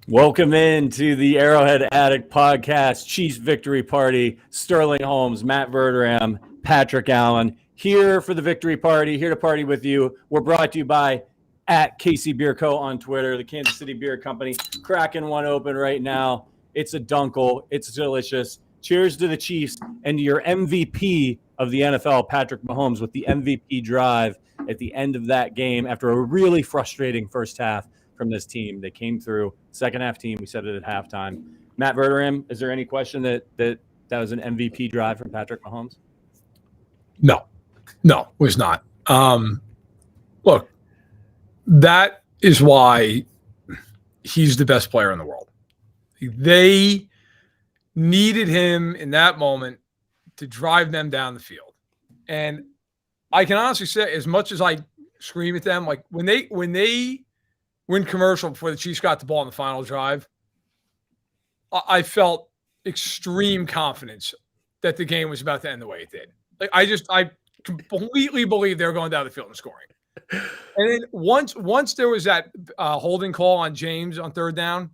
Welcome in to the Arrowhead Addict podcast, Chiefs victory party. Sterling Holmes, Matt Verderam, Patrick Allen, here for the victory party, here to party with you. We're brought to you by at Casey Beer Co. on Twitter, the Kansas City Beer Company, cracking one open right now. It's a dunkel. It's delicious. Cheers to the Chiefs and to your MVP of the NFL, Patrick Mahomes, with the MVP drive at the end of that game after a really frustrating first half from this team. They came through. Second half team, we said it at halftime. Matt Verderam, is there any question that was an MVP drive from Patrick Mahomes? No, it was not. Look, that is why he's the best player in the world. They needed him in that moment to drive them down the field. And I can honestly say, as much as I scream at them, like when they win commercial before the Chiefs got the ball in the final drive, I felt extreme confidence that the game was about to end the way it did. Like I completely believed they were going down the field and scoring. And then once there was that holding call on James on third down,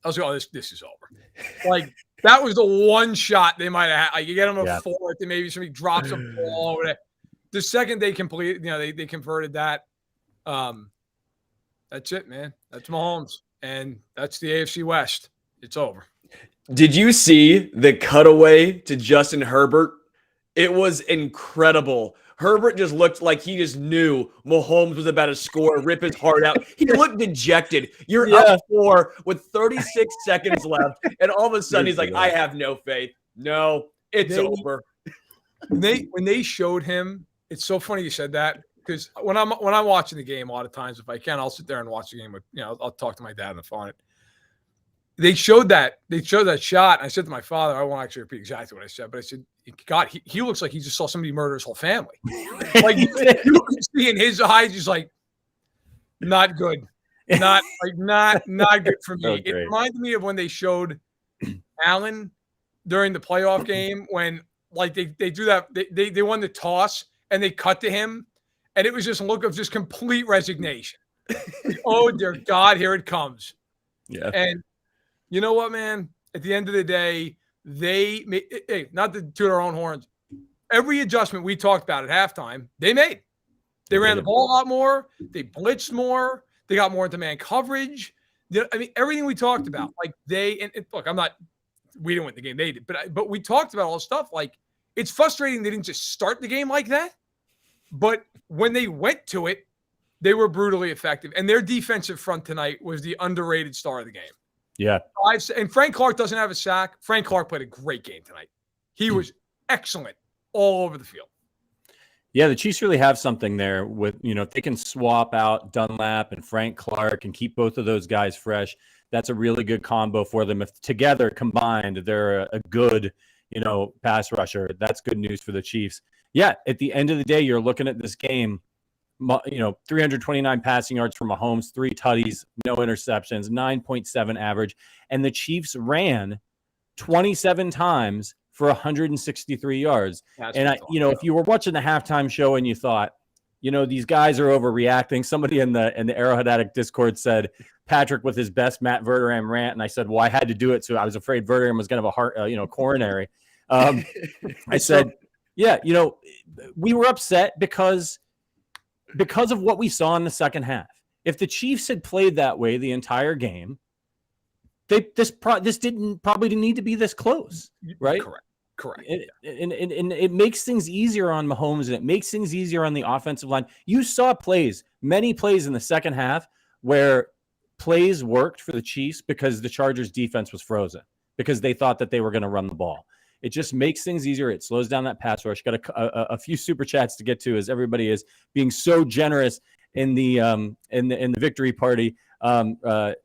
I was like, oh, this is over. Like that was the one shot they might have had. Like you get them a fourth, and maybe somebody drops a ball over there. The second they complete, they converted that. That's it, man. That's Mahomes, and that's the AFC West. It's over. Did you see the cutaway to Justin Herbert? It was incredible. Herbert just looked like he just knew Mahomes was about to score, rip his heart out. He looked dejected. You're up 4 with 36 seconds left, and all of a sudden he's like, I have no faith. No, it's over. When they showed him, it's so funny you said that, because when I'm watching the game, a lot of times, if I can, I'll sit there and watch the game with, I'll talk to my dad on the phone. They showed that shot. And I said to my father, I won't actually repeat exactly what I said, but I said, God, he looks like he just saw somebody murder his whole family. Like you can see in his eyes, he's like, not good. Not good for me. It reminded me of when they showed Allen during the playoff game when like they do that, they won the toss and they cut to him. And it was just a look of just complete resignation. Oh, dear God, here it comes. Yeah. And you know what, man? At the end of the day, not to toot our own horns, every adjustment we talked about at halftime, they made. They ran the ball a lot more. They blitzed more. They got more into man coverage. I mean, everything we talked about. Like look, we didn't win the game. They did. But we talked about all this stuff. Like, it's frustrating they didn't just start the game like that. But when they went to it, they were brutally effective. And their defensive front tonight was the underrated star of the game. Yeah. And Frank Clark doesn't have a sack. Frank Clark played a great game tonight. He was excellent all over the field. Yeah, the Chiefs really have something there with, if they can swap out Dunlap and Frank Clark and keep both of those guys fresh, that's a really good combo for them. If together, combined, they're a good, pass rusher, that's good news for the Chiefs. Yeah, at the end of the day, you're looking at this game, 329 passing yards from Mahomes, 3 tutties, no interceptions, 9.7 average. And the Chiefs ran 27 times for 163 yards. If you were watching the halftime show and you thought, these guys are overreacting, somebody in the Arrowhead Addict Discord said Patrick with his best Matt Verderam rant, and I said, well, I had to do it, so I was afraid Verderam was going to have a heart, coronary. I said, yeah, we were upset because of what we saw in the second half. If the Chiefs had played that way the entire game, this probably didn't need to be this close, right? Correct. And it makes things easier on Mahomes, and it makes things easier on the offensive line. You saw many plays in the second half where plays worked for the Chiefs because the Chargers defense was frozen because they thought that they were going to run the ball. It just makes things easier. It slows down that pass rush. Got a few super chats to get to, as everybody is being so generous in the victory party. Doug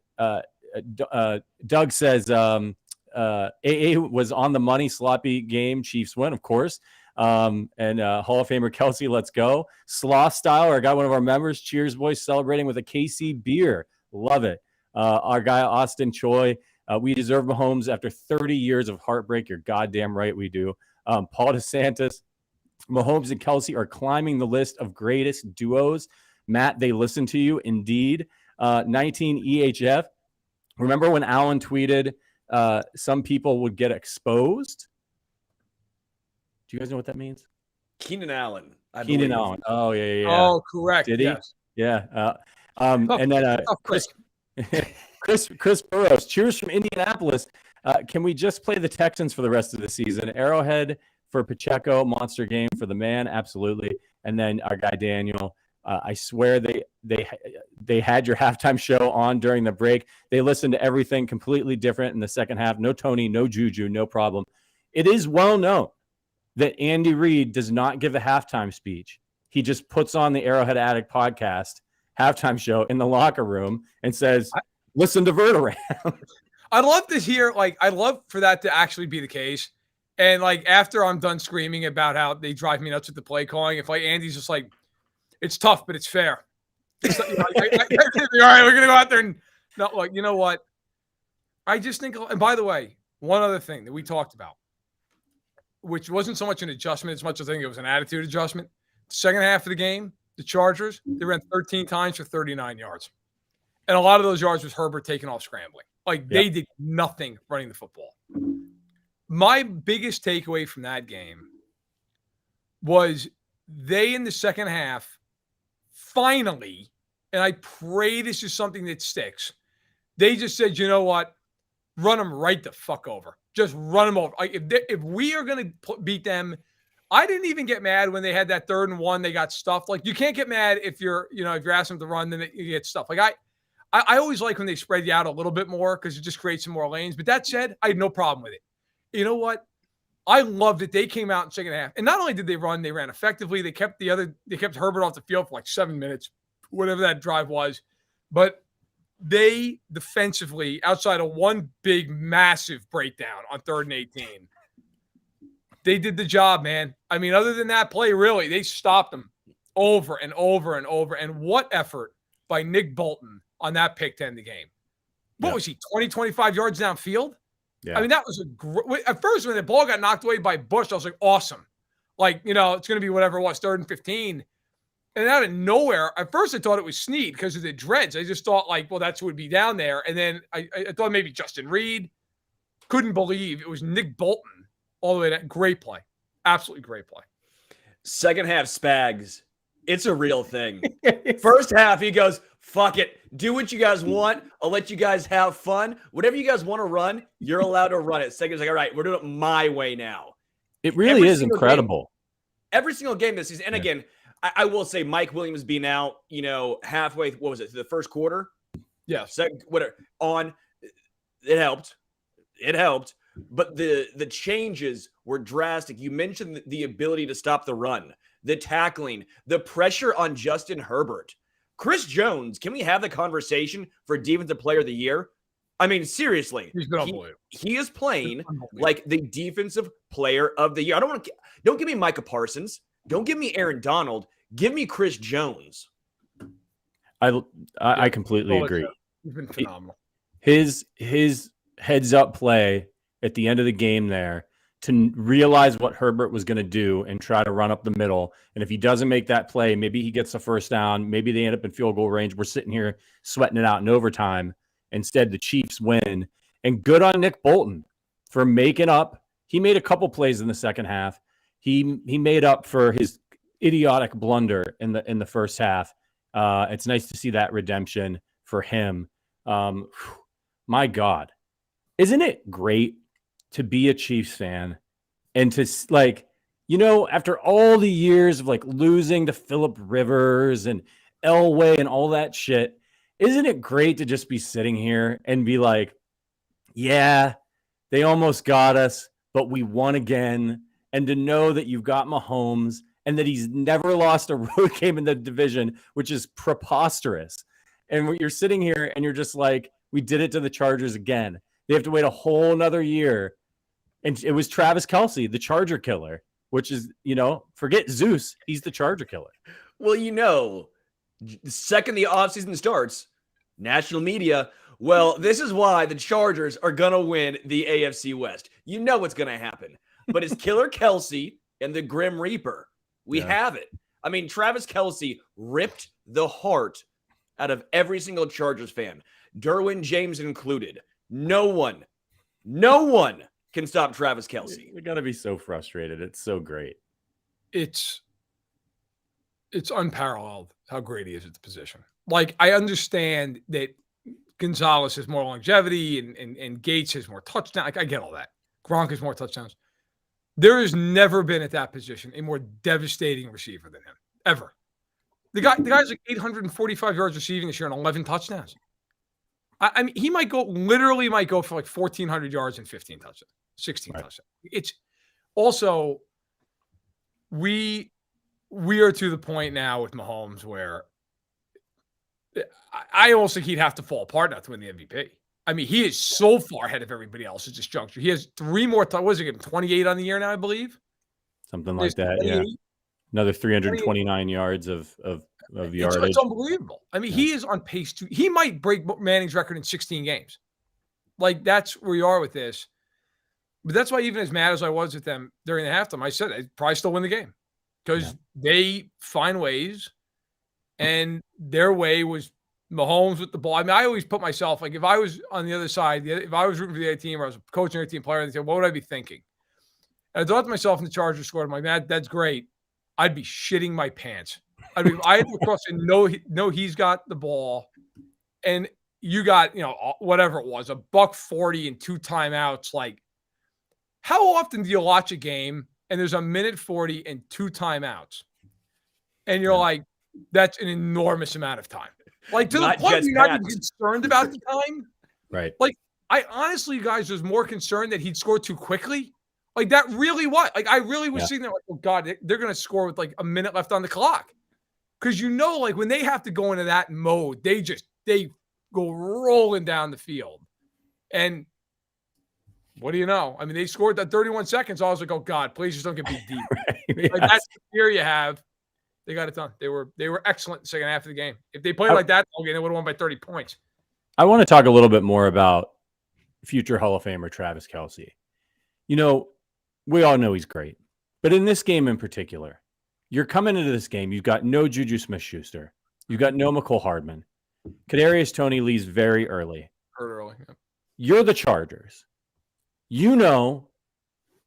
says AA was on the money, sloppy game. Chiefs win, of course. And Hall of Famer Kelsey, let's go. Sloth style. Our guy, one of our members, cheers, boys, celebrating with a KC beer. Love it. Our guy Austin Choi. We deserve Mahomes after 30 years of heartbreak. You're goddamn right we do. Paul DeSantis, Mahomes and Kelsey are climbing the list of greatest duos. Matt, they listen to you, indeed. 19 EHF. Remember when Allen tweeted, some people would get exposed? Do you guys know what that means? Keenan Allen. Keenan Allen. Oh, yeah. Oh, correct. Did he? Yes. Yeah. And then Chris Burrows. Cheers from Indianapolis. Can we just play the Texans for the rest of the season? Arrowhead for Pacheco, monster game for the man, absolutely. And then our guy Daniel. I swear they had your halftime show on during the break. They listened to everything completely different in the second half. No Tony, no Juju, no problem. It is well known that Andy Reid does not give a halftime speech. He just puts on the Arrowhead Addict podcast halftime show in the locker room and says, listen to Verderame. I'd love to hear, I'd love for that to actually be the case. And after I'm done screaming about how they drive me nuts with the play calling, if Andy's just it's tough, but it's fair. It's, all right, we're going to go out there and you know what? I just think, and by the way, one other thing that we talked about, which wasn't so much an adjustment as much as I think it was an attitude adjustment. Second half of the game, the Chargers, they ran 13 times for 39 yards. And a lot of those yards was Herbert taking off scrambling. They did nothing running the football. My biggest takeaway from that game was they, in the second half, finally, and I pray this is something that sticks, they just said, you know what? Run them right the fuck over. Just run them over. If we are going to beat them, I didn't even get mad when they had that 3rd and 1. They got stuffed. You can't get mad if you're asking them to run, then you get stuffed. I always like when they spread you out a little bit more because it just creates some more lanes. But that said, I had no problem with it. You know what? I loved it. They came out in second half, and not only did they run, they ran effectively. They kept Herbert off the field for 7 minutes, whatever that drive was. But they defensively, outside of one big, massive breakdown on 3rd and 18, they did the job, man. I mean, other than that play, really, they stopped them over and over and over. And what effort by Nick Bolton on that pick to end the game. What was he, 20, 25 yards downfield? Yeah. I mean, that was at first when the ball got knocked away by Bush, I was like, awesome. It's going to be whatever it was, 3rd and 15. And out of nowhere, at first I thought it was Snead because of the dreads. I just thought that's who would be down there. And then I thought maybe Justin Reed. Couldn't believe it was Nick Bolton all the way down. Great play. Absolutely great play. Second half, Spags. It's a real thing. First half, he goes, fuck it. Do what you guys want. I'll let you guys have fun. Whatever you guys want to run, you're allowed to run it. Second's all right, we're doing it my way now. It really is incredible. Every single game this season. And again, I will say Mike Williams being out, halfway, what was it, to the first quarter? Yeah. Second, whatever. It helped. It helped. But the changes were drastic. You mentioned the ability to stop the run, the tackling, the pressure on Justin Herbert. Chris Jones, can we have the conversation for Defensive Player of the Year? I mean, seriously. He's been unbelievable. He is playing like the Defensive Player of the Year. Don't give me Micah Parsons. Don't give me Aaron Donald. Give me Chris Jones. I completely agree. He's been phenomenal. His heads up play at the end of the game there to realize what Herbert was going to do and try to run up the middle. And if he doesn't make that play, maybe he gets a first down. Maybe they end up in field goal range. We're sitting here sweating it out in overtime. Instead, the Chiefs win. And good on Nick Bolton for making up. He made a couple plays in the second half. He made up for his idiotic blunder in the first half. It's nice to see that redemption for him. My God, isn't it great to be a Chiefs fan and to after all the years of losing to Phillip Rivers and Elway and all that shit, isn't it great to just be sitting here and be like, yeah, they almost got us, but we won again. And to know that you've got Mahomes and that he's never lost a road game in the division, which is preposterous. And you're sitting here and you're just like, we did it to the Chargers again. They have to wait a whole nother year. And it was Travis Kelsey, the Charger killer, which is, forget Zeus. He's the Charger killer. Well, the second the offseason starts, national media, well, this is why the Chargers are going to win the AFC West. You know what's going to happen. But it's Killer Kelsey and the Grim Reaper. We have it. I mean, Travis Kelsey ripped the heart out of every single Chargers fan. Derwin James included. No one can stop Travis Kelsey. You're going to be so frustrated. It's so great. It's unparalleled how great he is at the position. Like, I understand that Gonzalez has more longevity and Gates has more touchdowns. Like, I get all that. Gronk has more touchdowns. There has never been at that position a more devastating receiver than him, ever. The guy's like 845 yards receiving this year and 11 touchdowns. I mean, he might go for like 1,400 yards and 15 touchdowns, 16 touchdowns. It's also, we are to the point now with Mahomes where I almost think he'd have to fall apart now to win the MVP. I mean, he is so far ahead of everybody else at this juncture. He has 3 more. What is he getting? 28 on the year now, I believe. Something like that. Yeah. Another 329 yards of yardage. It's unbelievable. I mean, he is on pace to. He might break Manning's record in 16 games. Like, that's where we are with this. But that's why, even as mad as I was with them during the halftime, I said I'd probably still win the game because they find ways, and their way was Mahomes with the ball. I mean, I always put myself, like, if I was on the other side, if I was rooting for the other team or I was coaching a team player, and they said, what would I be thinking? And I thought to myself, in the Chargers scored, I'm like, that's great. I'd be shitting my pants. I mean, I had to cross and know he's got the ball, and you got, whatever it was, $140 and 2 timeouts. Like, how often do you watch a game and there's 1:40 and 2 timeouts, and you're like, that's an enormous amount of time. Like, to the point where you're not even concerned about the time. Right. Like, I honestly, guys, was more concerned that he'd score too quickly. Like, that really was. Like, I really was sitting there like, oh, God, they're going to score with like a minute left on the clock. Because, like, when they have to go into that mode, they go rolling down the field. And what do you know? I mean, they scored that 31 seconds. I was like, oh, God, please just don't get beat deep. Right? Like, that's the fear you have. They got it done. They were excellent in the second half of the game. If they played like that, they would have won by 30 points. I want to talk a little bit more about future Hall of Famer Travis Kelsey. We all know he's great. But in this game in particular, you're coming into this game, you've got no Juju Smith-Schuster. You've got no McCole Hardman. Kadarius Toney leaves very early. You're the Chargers. You know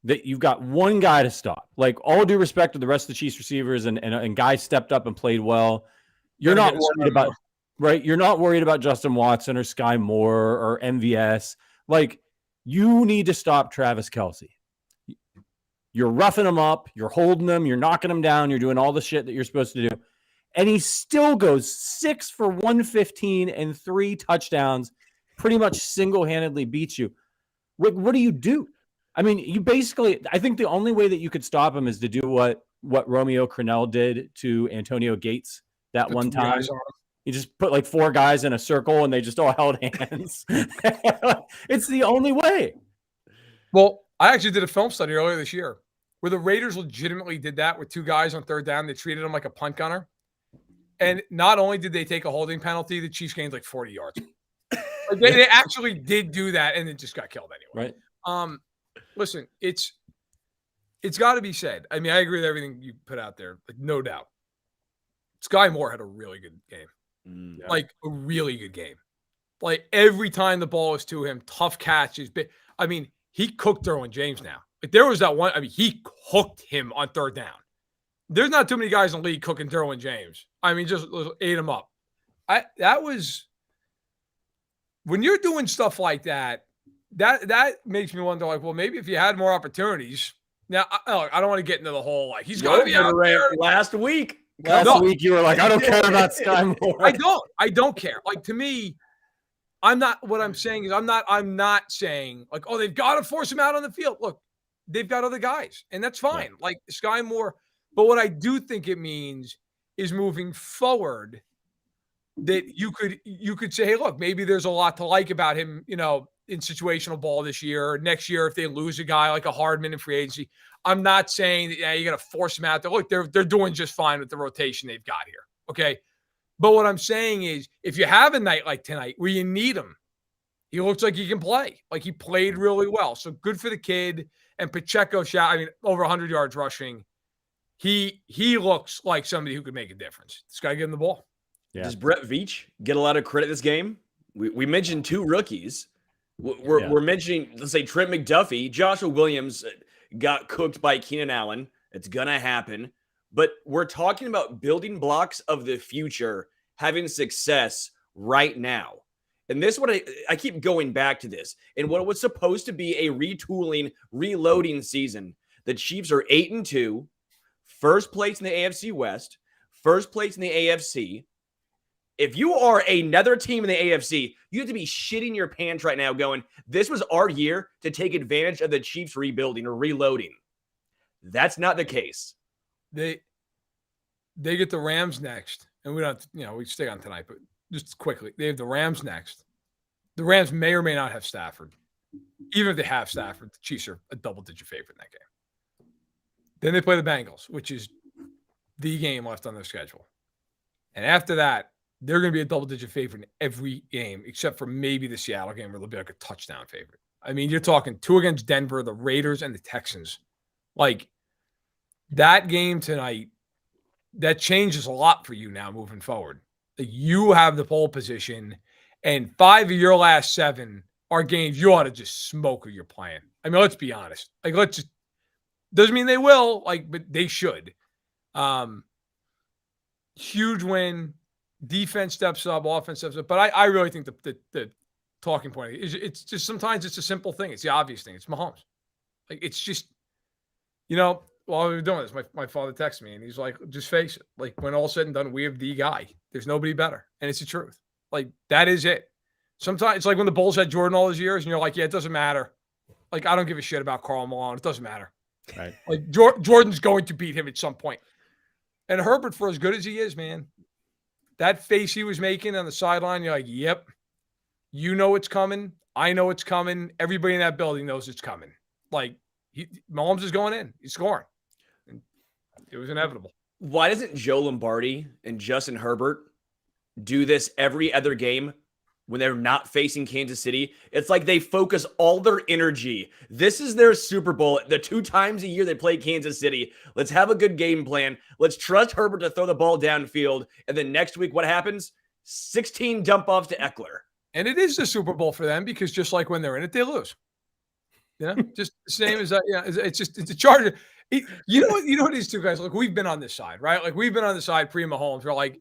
that you've got one guy to stop. Like, all due respect to the rest of the Chiefs receivers and guys stepped up and played well. You're not worried about, right? You're not worried about Justin Watson or Sky Moore or MVS. Like, you need to stop Travis Kelsey. You're roughing him up. You're holding him. You're knocking him down. You're doing all the shit that you're supposed to do. And he still goes 6 for 115 and 3 touchdowns, pretty much single-handedly beats you. What do you do? I mean, you basically, I think the only way that you could stop him is to do what Romeo Crennel did to Antonio Gates that one time. You just put like 4 guys in a circle and they just all held hands. It's the only way. Well, I actually did a film study earlier this year where the Raiders legitimately did that with 2 guys on 3rd down. They treated him like a punt gunner. And not only did they take a holding penalty, the Chiefs gained like 40 yards. Like, they actually did do that, and it just got killed anyway. Right. Listen, it's got to be said. I mean, I agree with everything you put out there, like, no doubt. Sky Moore had a really good game. Like, a really good game. Like, every time the ball was to him, tough catches. I mean, he cooked Derwin James now. Like, there was that one. I mean, he cooked him on 3rd down. There's not too many guys in the league cooking Derwin James. I mean, just ate him up. That was, when you're doing stuff like that, that makes me wonder, like, well, maybe if you had more opportunities. Now, I don't want to get into the whole, like, he's going to be out there. Last week you were like, I don't care about Sky Moore. I don't care. Like, to me, what I'm saying is I'm not saying, like, oh, they've got to force him out on the field. Look, they've got other guys, and that's fine. Yeah. Like, Sky Moore. But what I do think it means is moving forward that you could say, hey, look, maybe there's a lot to like about him, in situational ball this year or next year if they lose a guy like a Hardman in free agency. I'm not saying that you're going to force him out there. Look, they're doing just fine with the rotation they've got here. Okay. But what I'm saying is, if you have a night like tonight where you need him, he looks like he can play. Like, he played really well. So good for the kid. And Pacheco over 100 yards rushing. He looks like somebody who could make a difference. This guy getting the ball. Yeah. Does Brett Veach get a lot of credit this game? We mentioned 2 rookies. We're mentioning, let's say, Trent McDuffie. Joshua Williams got cooked by Keenan Allen. It's going to happen. But we're talking about building blocks of the future having success right now. And this is what I keep going back to this. And what was supposed to be a retooling, reloading season, the Chiefs are 8-2, first place in the AFC West, first place in the AFC. If you are another team in the AFC, you have to be shitting your pants right now going, this was our year to take advantage of the Chiefs rebuilding or reloading. That's not the case. They get the Rams next. And we don't, we stay on tonight, but just quickly, they have the Rams next. The Rams may or may not have Stafford. Even if they have Stafford, the Chiefs are a double-digit favorite in that game. Then they play the Bengals, which is the game left on their schedule. And after that, they're going to be a double-digit favorite in every game, except for maybe the Seattle game where they'll be like a touchdown favorite. I mean, you're talking 2 against Denver, the Raiders, and the Texans. Like, that game tonight, that changes a lot for you now moving forward. Like, you have the pole position, and 5 of your last 7 are games you ought to just smoke who you're playing. I mean, let's be honest. Like, doesn't mean they will, but they should. Huge win. Defense steps up, offense steps up. But I really think the talking point is it's just sometimes it's a simple thing. It's the obvious thing. It's Mahomes. Like, it's just, while we were doing this, my father texted me and he's like, just face it. Like, when all said and done, we have the guy. There's nobody better. And it's the truth. Like, that is it. Sometimes it's like when the Bulls had Jordan all those years and you're like, yeah, it doesn't matter. Like, I don't give a shit about Karl Malone. It doesn't matter. Right. Like, Jordan's going to beat him at some point. And Herbert, for as good as he is, man, that face he was making on the sideline, you're like, yep, you know it's coming. I know it's coming. Everybody in that building knows it's coming. Like, Mahomes is going in. He's scoring. And it was inevitable. Why doesn't Joe Lombardi and Justin Herbert do this every other game when they're not facing Kansas City? It's like they focus all their energy. This is their Super Bowl. The 2 times a year they play Kansas City. Let's have a good game plan. Let's trust Herbert to throw the ball downfield. And then next week, what happens? 16 dump-offs to Eckler. And it is the Super Bowl for them because just like when they're in it, they lose. Just the same as that. Yeah, it's a Charger. You know these two guys, like, we've been on this side, right? Like, we've been on the side pre-Mahomes where, like,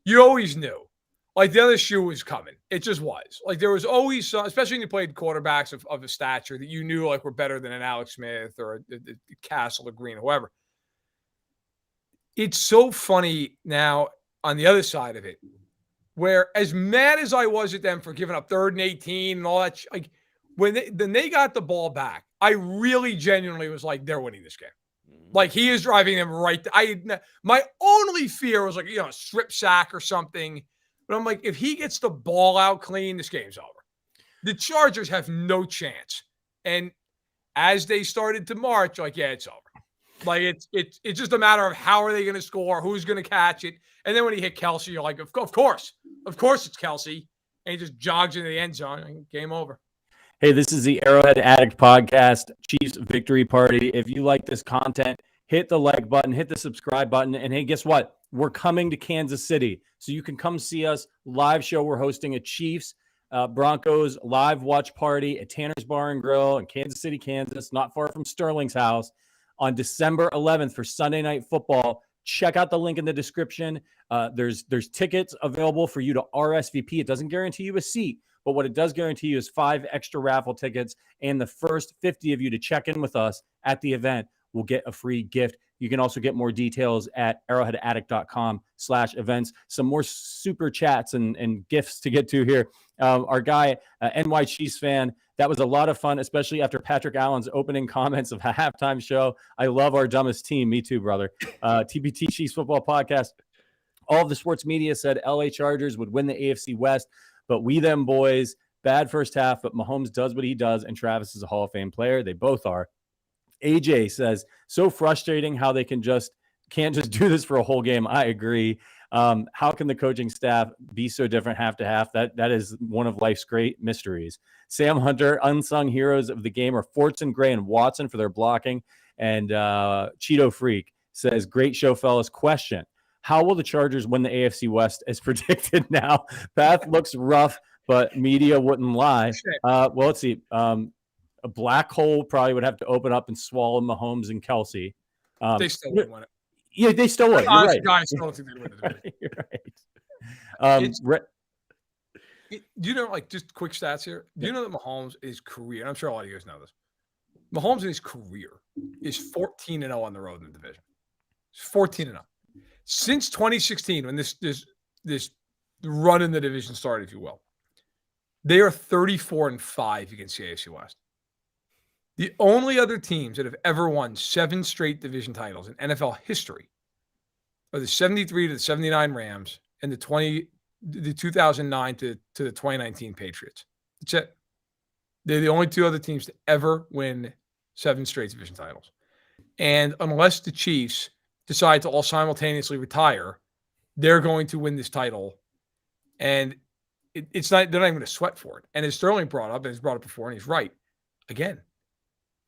you always knew. Like, the other shoe was coming. It just was. Like, there was always some, especially when you played quarterbacks of a stature that you knew, like, were better than an Alex Smith or a Castle or Green or whoever. It's so funny now on the other side of it, where as mad as I was at them for giving up 3rd and 18 and all that, like, when they got the ball back, I really genuinely was like, they're winning this game. Like, he is driving them right. My only fear was, like, a strip sack or something. But I'm like, if he gets the ball out clean, this game's over. The Chargers have no chance. And as they started to march, like, yeah, it's over. Like, it's just a matter of how are they going to score, who's going to catch it. And then when he hit Kelsey, you're like, of course it's Kelsey. And he just jogs into the end zone. Game over. Hey, this is the Arrowhead Addict podcast, Chiefs Victory Party. If you like this content, hit the like button, hit the subscribe button. And hey, guess what? We're coming to Kansas City. So you can come see us. Live show. We're hosting a Chiefs Broncos live watch party at Tanner's Bar and Grill in Kansas City, Kansas, not far from Sterling's house, on December 11th for Sunday Night Football. Check out the link in the description. There's tickets available for you to RSVP. It doesn't guarantee you a seat, but what it does guarantee you is 5 extra raffle tickets, and the first 50 of you to check in with us at the event will get a free gift. You can also get more details at arrowheadaddict.com/events. Some more super chats and gifts to get to here. Our guy, NY Chiefs fan, that was a lot of fun, especially after Patrick Allen's opening comments of a halftime show. I love our dumbest team. Me too, brother. TBT Chiefs Football Podcast. All of the sports media said LA Chargers would win the AFC West, but we them boys, bad first half, but Mahomes does what he does, and Travis is a Hall of Fame player. They both are. AJ says, so frustrating how they can't just do this for a whole game. I agree. How can the coaching staff be so different half to half? That is one of life's great mysteries. Sam Hunter, unsung heroes of the game are Fortson, Gray, and Watson for their blocking. And Cheeto Freak says, great show, fellas. Question: how will the Chargers win the AFC West as predicted now? Path looks rough, but media wouldn't lie. Well, let's see. A black hole probably would have to open up and swallow Mahomes and Kelsey. They still wouldn't win it. Yeah, they still would. You're right. Guys still don't think they'd win the division. You're right. Do you know, like, just quick stats here? Do you know that Mahomes, in his career, and I'm sure a lot of you guys know this, Mahomes in his career is 14-0 on the road in the division. It's 14-0. Since 2016, when this run in the division started, if you will, they are 34-5 against the AFC West. The only other teams that have ever won 7 straight division titles in NFL history are the 73 to the 79 Rams and the 2009 to the 2019 Patriots. That's it. They're the only 2 other teams to ever win 7 straight division titles. And unless the Chiefs decide to all simultaneously retire, they're going to win this title. And it's not, they're not even going to sweat for it. And as Sterling brought up, and he's brought up before, and he's right. Again,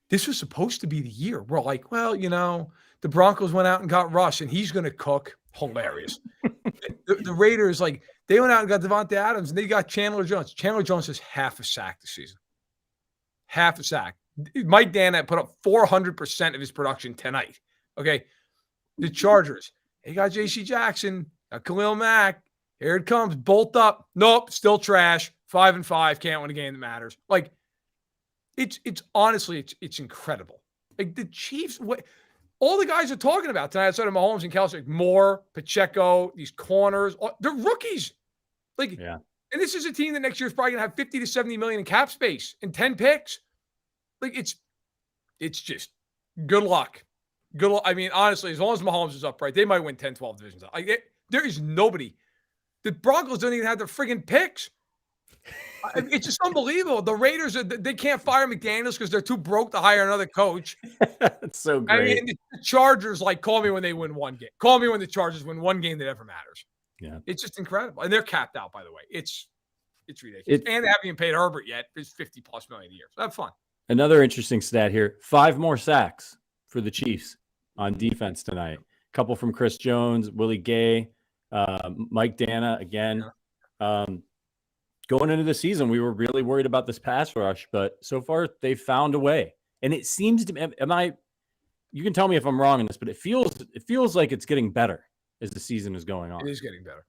this was supposed to be the year. We're like, well, the Broncos went out and got Russ, and he's going to cook. Hilarious. the Raiders, like, they went out and got Devontae Adams, and they got Chandler Jones. Chandler Jones has half a sack this season. Half a sack. Mike Dana put up 400% of his production tonight. Okay. The Chargers, they got J.C. Jackson, got Khalil Mack. Here it comes. Bolt up. Nope. Still trash. 5-5. Can't win a game that matters. Like, it's honestly, it's incredible. Like, the Chiefs, all the guys are talking about tonight outside of Mahomes and Kelsey, like Moore, Pacheco, these corners, they're rookies. Like, yeah. And this is a team that next year is probably going to have 50 to 70 million in cap space and 10 picks. Like, it's just good luck. Good luck. I mean, honestly, as long as Mahomes is upright, they might win 10, 12 divisions. Like, there is nobody. The Broncos don't even have their friggin' picks. It's just unbelievable. The Raiders, they can't fire McDaniels because they're too broke to hire another coach. That's so great. I mean, the Chargers, like, call me when they win one game. Call me when the Chargers win one game that ever matters. Yeah. It's just incredible. And they're capped out, by the way. It's ridiculous. And they haven't even paid Herbert yet. It's $50+ million a year. So have fun. Another interesting stat here. 5 more sacks for the Chiefs on defense tonight. A couple from Chris Jones, Willie Gay, Mike Dana again. Going into the season, we were really worried about this pass rush, but so far they've found a way. And it seems to be, you can tell me if I'm wrong in this, but it feels like it's getting better as the season is going on. It is getting better.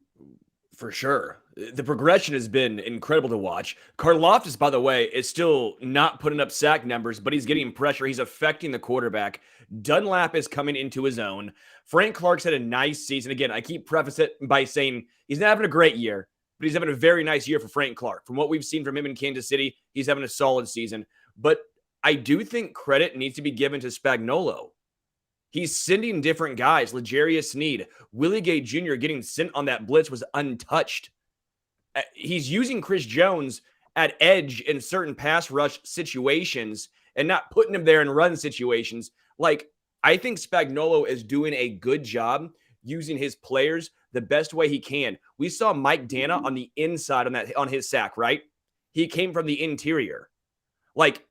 For sure. The progression has been incredible to watch. Karlaftis, by the way, is still not putting up sack numbers, but he's getting pressure. He's affecting the quarterback. Dunlap is coming into his own. Frank Clark's had a nice season. Again, I keep preface it by saying he's not having a great year, but he's having a very nice year for Frank Clark. From what we've seen from him in Kansas City, he's having a solid season. But I do think credit needs to be given to Spagnuolo. He's sending different guys. L'Jarius Sneed, Willie Gay Jr. getting sent on that blitz was untouched. He's using Chris Jones at edge in certain pass rush situations and not putting him there in run situations. Like, I think Spagnuolo is doing a good job using his players the best way he can. We saw Mike Dana on the inside on his sack, right? He came from the interior. Like,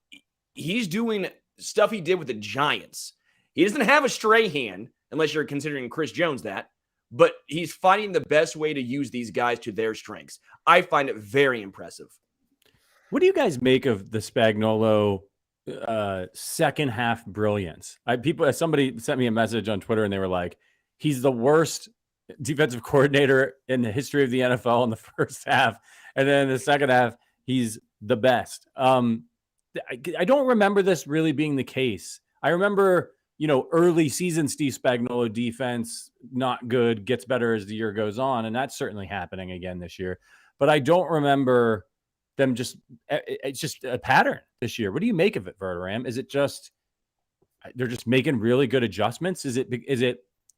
he's doing stuff he did with the Giants. He doesn't have a stray hand, unless you're considering Chris Jones that, but he's finding the best way to use these guys to their strengths. I find it very impressive. What do you guys make of the Spagnuolo second half brilliance? Somebody sent me a message on Twitter and they were like, he's the worst defensive coordinator in the history of the NFL in the first half. And then in the second half, he's the best. I don't remember this really being the case. I remember, early season Steve Spagnuolo defense, not good, gets better as the year goes on. And that's certainly happening again this year. But I don't remember them it's just a pattern this year. What do you make of it, Verderam? Is it just, they're just making really good adjustments? Is it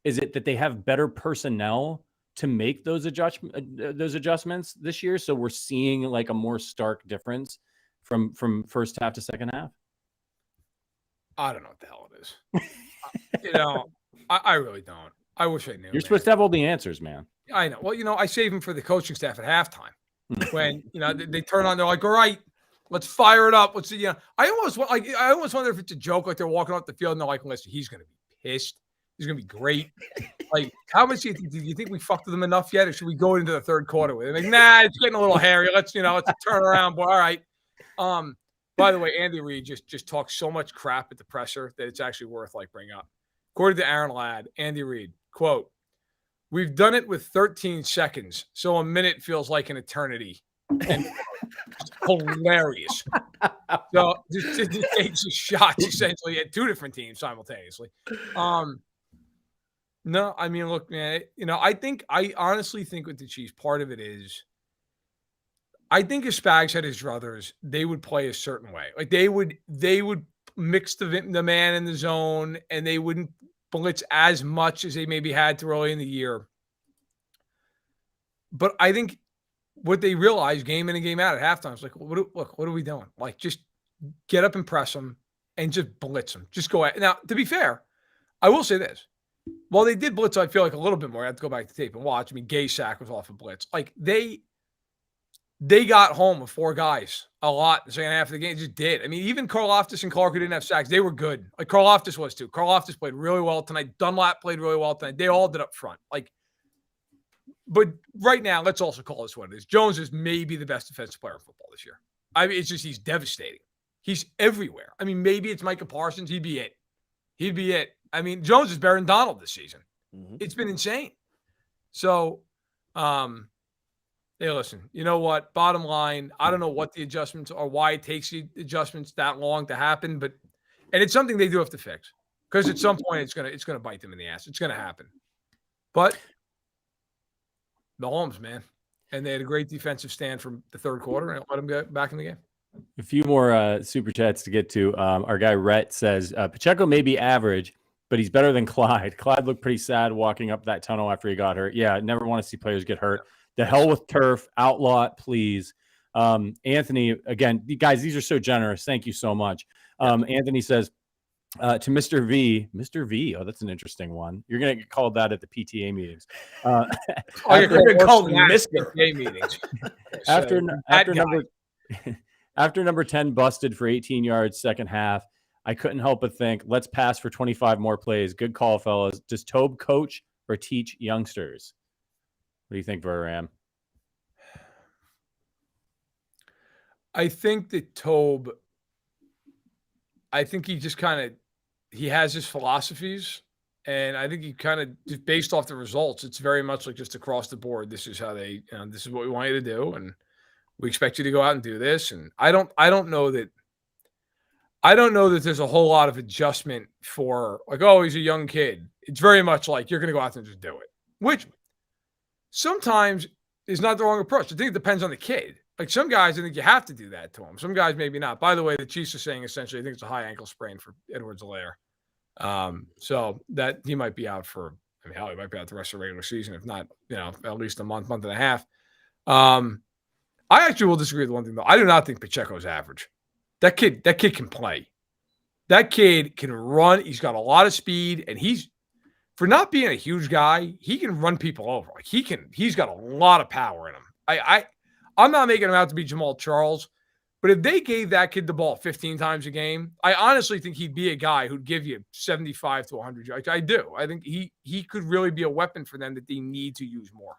that they have better personnel to make those adjustments this year? So we're seeing like a more stark difference from first half to second half? I don't know what the hell it is. I really don't. I wish I knew. You're supposed to have all the answers, man. I know. Well, I save them for the coaching staff at halftime when they turn on. They're like, "All right, let's fire it up." Let's see. I almost wonder if it's a joke. Like they're walking off the field and they're like, "Listen, he's going to be pissed. He's going to be great." Like, how much do you think we fucked with them enough yet, or should we go into the third quarter with it? Like, nah, it's getting a little hairy. Let's turn around. Boy. All right. By the way, Andy Reid just talks so much crap at the presser that it's actually worth bringing up. According to Aaron Ladd, Andy Reid, quote, "We've done it with 13 seconds, so a minute feels like an eternity." And it's hilarious. So just takes shots essentially at two different teams simultaneously. No, I mean, look, man, I honestly think with the Chiefs, part of it is, I think if Spags had his druthers, they would play a certain way. Like they would mix the man in the zone, and they wouldn't blitz as much as they maybe had to early in the year. But I think what they realized game in and game out at halftime is like, what are we doing? Like, just get up and press them and just blitz them. Just go at. Now, to be fair, I will say this. While they did blitz, I feel like a little bit more. I have to go back to tape and watch. I mean, Gay's sack was off a blitz. Like, they got home with 4 guys a lot in the second half of the game. Just did. I mean, even Karlaftis and Clark, who didn't have sacks, they were good. Like, Karlaftis was too. Karlaftis played really well tonight. Dunlap played really well tonight. They all did up front. Like, but right now, let's also call this what it is. Jones is maybe the best defensive player in football this year. I mean, it's just he's devastating. He's everywhere. I mean, maybe it's Micah Parsons. He'd be it. I mean, Jones is better than Donald this season. Mm-hmm. It's been insane. So, hey, listen, you know what? Bottom line, I don't know what the adjustments are, why it takes the adjustments that long to happen, and it's something they do have to fix, because at some point it's gonna bite them in the ass. It's gonna happen. But Mahomes, man, and they had a great defensive stand from the third quarter and let them get back in the game. A few more super chats to get to. Our guy Rhett says Pacheco may be average, but he's better than Clyde. Clyde looked pretty sad walking up that tunnel after he got hurt. Yeah, I never want to see players get hurt. The hell with turf. Outlaw it, please. Anthony, again, guys, these are so generous. Thank you so much. Anthony says to Mr. V, oh, that's an interesting one. You're going to get called that at the PTA meetings. You're going to call them Mr. PTA meetings. After number 10 busted for 18 yards second half, I couldn't help but think, let's pass for 25 more plays. Good call, fellas. Does Tobe coach or teach youngsters? What do you think, Verram? I think that Tobe, he just he has his philosophies, and I think he just based off the results, it's very much like just across the board. This is how this is what we want you to do, and we expect you to go out and do this. And I don't know that there's a whole lot of adjustment for like, oh, he's a young kid. It's very much like you're going to go out there and just do it, which sometimes is not the wrong approach. I think it depends on the kid. Like some guys, I think you have to do that to them. Some guys, maybe not. By the way, the Chiefs are saying essentially, I think it's a high ankle sprain for Edwards-Helaire. So that he might be out for, he might be out the rest of the regular season, if not, at least a month and a half. I actually will disagree with one thing, though. I do not think Pacheco's average. That kid can play. That kid can run. He's got a lot of speed, and for not being a huge guy, he can run people over. Like he's got a lot of power in him. I'm not making him out to be Jamal Charles, but if they gave that kid the ball 15 times a game, I honestly think he'd be a guy who'd give you 75 to 100 yards. I do. I think he could really be a weapon for them that they need to use more.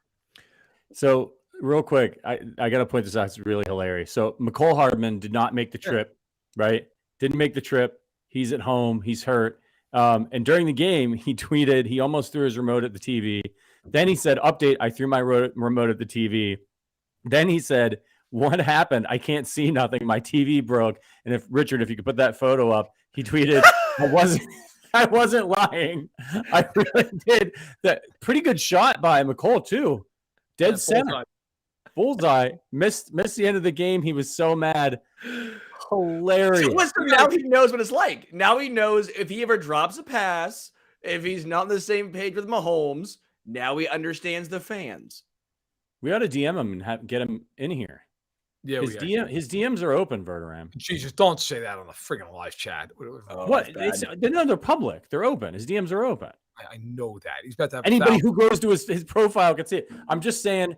So real quick, I got to point this out. It's really hilarious. So McCole Hardman did not make the trip, right? Didn't make the trip. He's at home. He's hurt. And during the game, he tweeted, he almost threw his remote at the TV. Then he said, update, I threw my remote at the TV. Then he said, what happened? I can't see nothing. My TV broke. And if you could put that photo up, he tweeted, I wasn't lying. I really did. That pretty good shot by McCole too. Dead center. Bullseye. Missed the end of the game. He was so mad. Hilarious. So now he knows what it's like. Now he knows if he ever drops a pass, if he's not on the same page with Mahomes, now he understands the fans. We ought to DM him and get him in here. Yeah, his DMs are open, Verderam. Jesus, don't say that on the friggin' live chat. What? They're public. They're open. His DMs are open. I know that. He's about to have anybody who goes to his profile can see it. I'm just saying,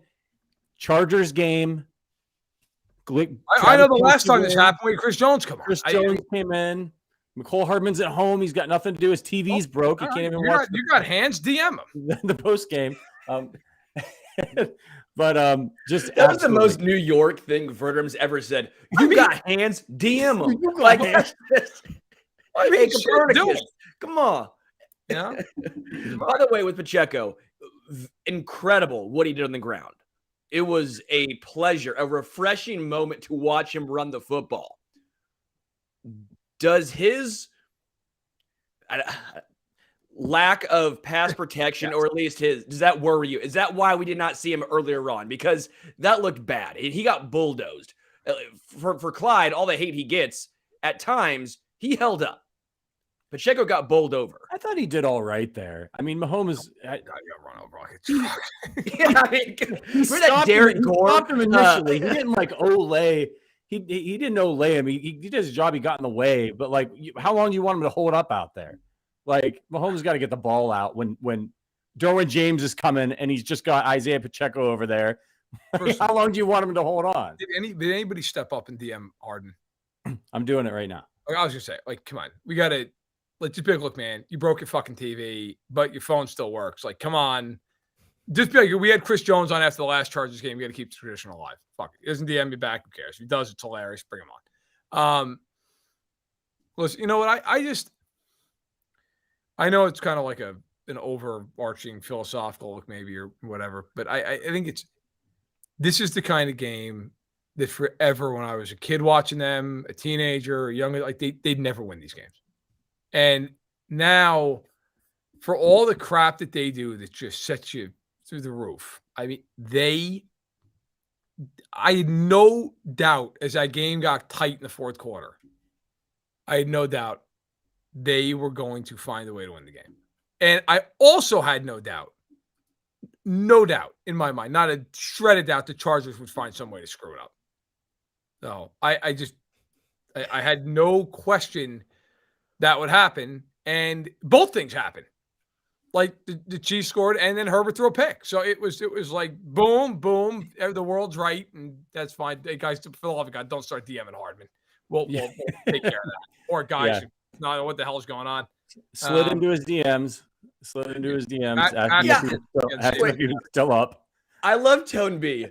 Chargers game. I know the last time this happened, Chris Jones came on. Chris Jones came in. McCole Hardman's at home. He's got nothing to do. His TV's broke. He can't even watch. You got hands. DM him the post game. But just that was the most New York thing Verder's ever said. You got hands, DM them. Like, hands. I mean, come on. Yeah. By the way, with Pacheco, incredible what he did on the ground. It was a pleasure, a refreshing moment to watch him run the football. Does his lack of pass protection, or at least does that worry you? Is that why we did not see him earlier on? Because that looked bad. He got bulldozed. For Clyde, all the hate he gets, at times, he held up. Pacheco got bowled over. I thought he did all right there. I mean, Mahomes got run over like a truck. Yeah, I mean, remember that Derek Gore? He stopped him initially. He didn't like Olay. He didn't Olay him. He did his job. He got in the way. But like, how long do you want him to hold up out there? Like, Mahomes got to get the ball out when Derwin James is coming and he's just got Isaiah Pacheco over there. How long do you want him to hold on? Did anybody step up and DM Harden? I'm doing it right now. Like, I was gonna say, like, come on, we got to. Like, just be like, look, man, you broke your fucking TV, but your phone still works. Like, come on. Just be like, we had Chris Jones on after the last Chargers game. We got to keep the tradition alive. Fuck it. He doesn't DM me back. Who cares? If he does, it's hilarious. Bring him on. Listen, you know what? I know it's kind of like an overarching philosophical look, maybe, or whatever, but I think this is the kind of game that forever, when I was a kid watching them, a teenager, a young, like they'd never win these games. And now, for all the crap that they do that just sets you through the roof, I mean, I had no doubt as that game got tight in the fourth quarter, I had no doubt they were going to find a way to win the game. And I also had no doubt in my mind, not a shred of doubt, the Chargers would find some way to screw it up. So I had no question that would happen, and both things happened. Like the Chiefs scored, and then Herbert threw a pick. So it was like boom, boom. The world's right, and that's fine. Hey guys, for the love of God, don't start DMing Hardman. We'll take care of that. Or guys, not know what the hell is going on. Slid into his DMs. Asking if he was still up. I love Tone B.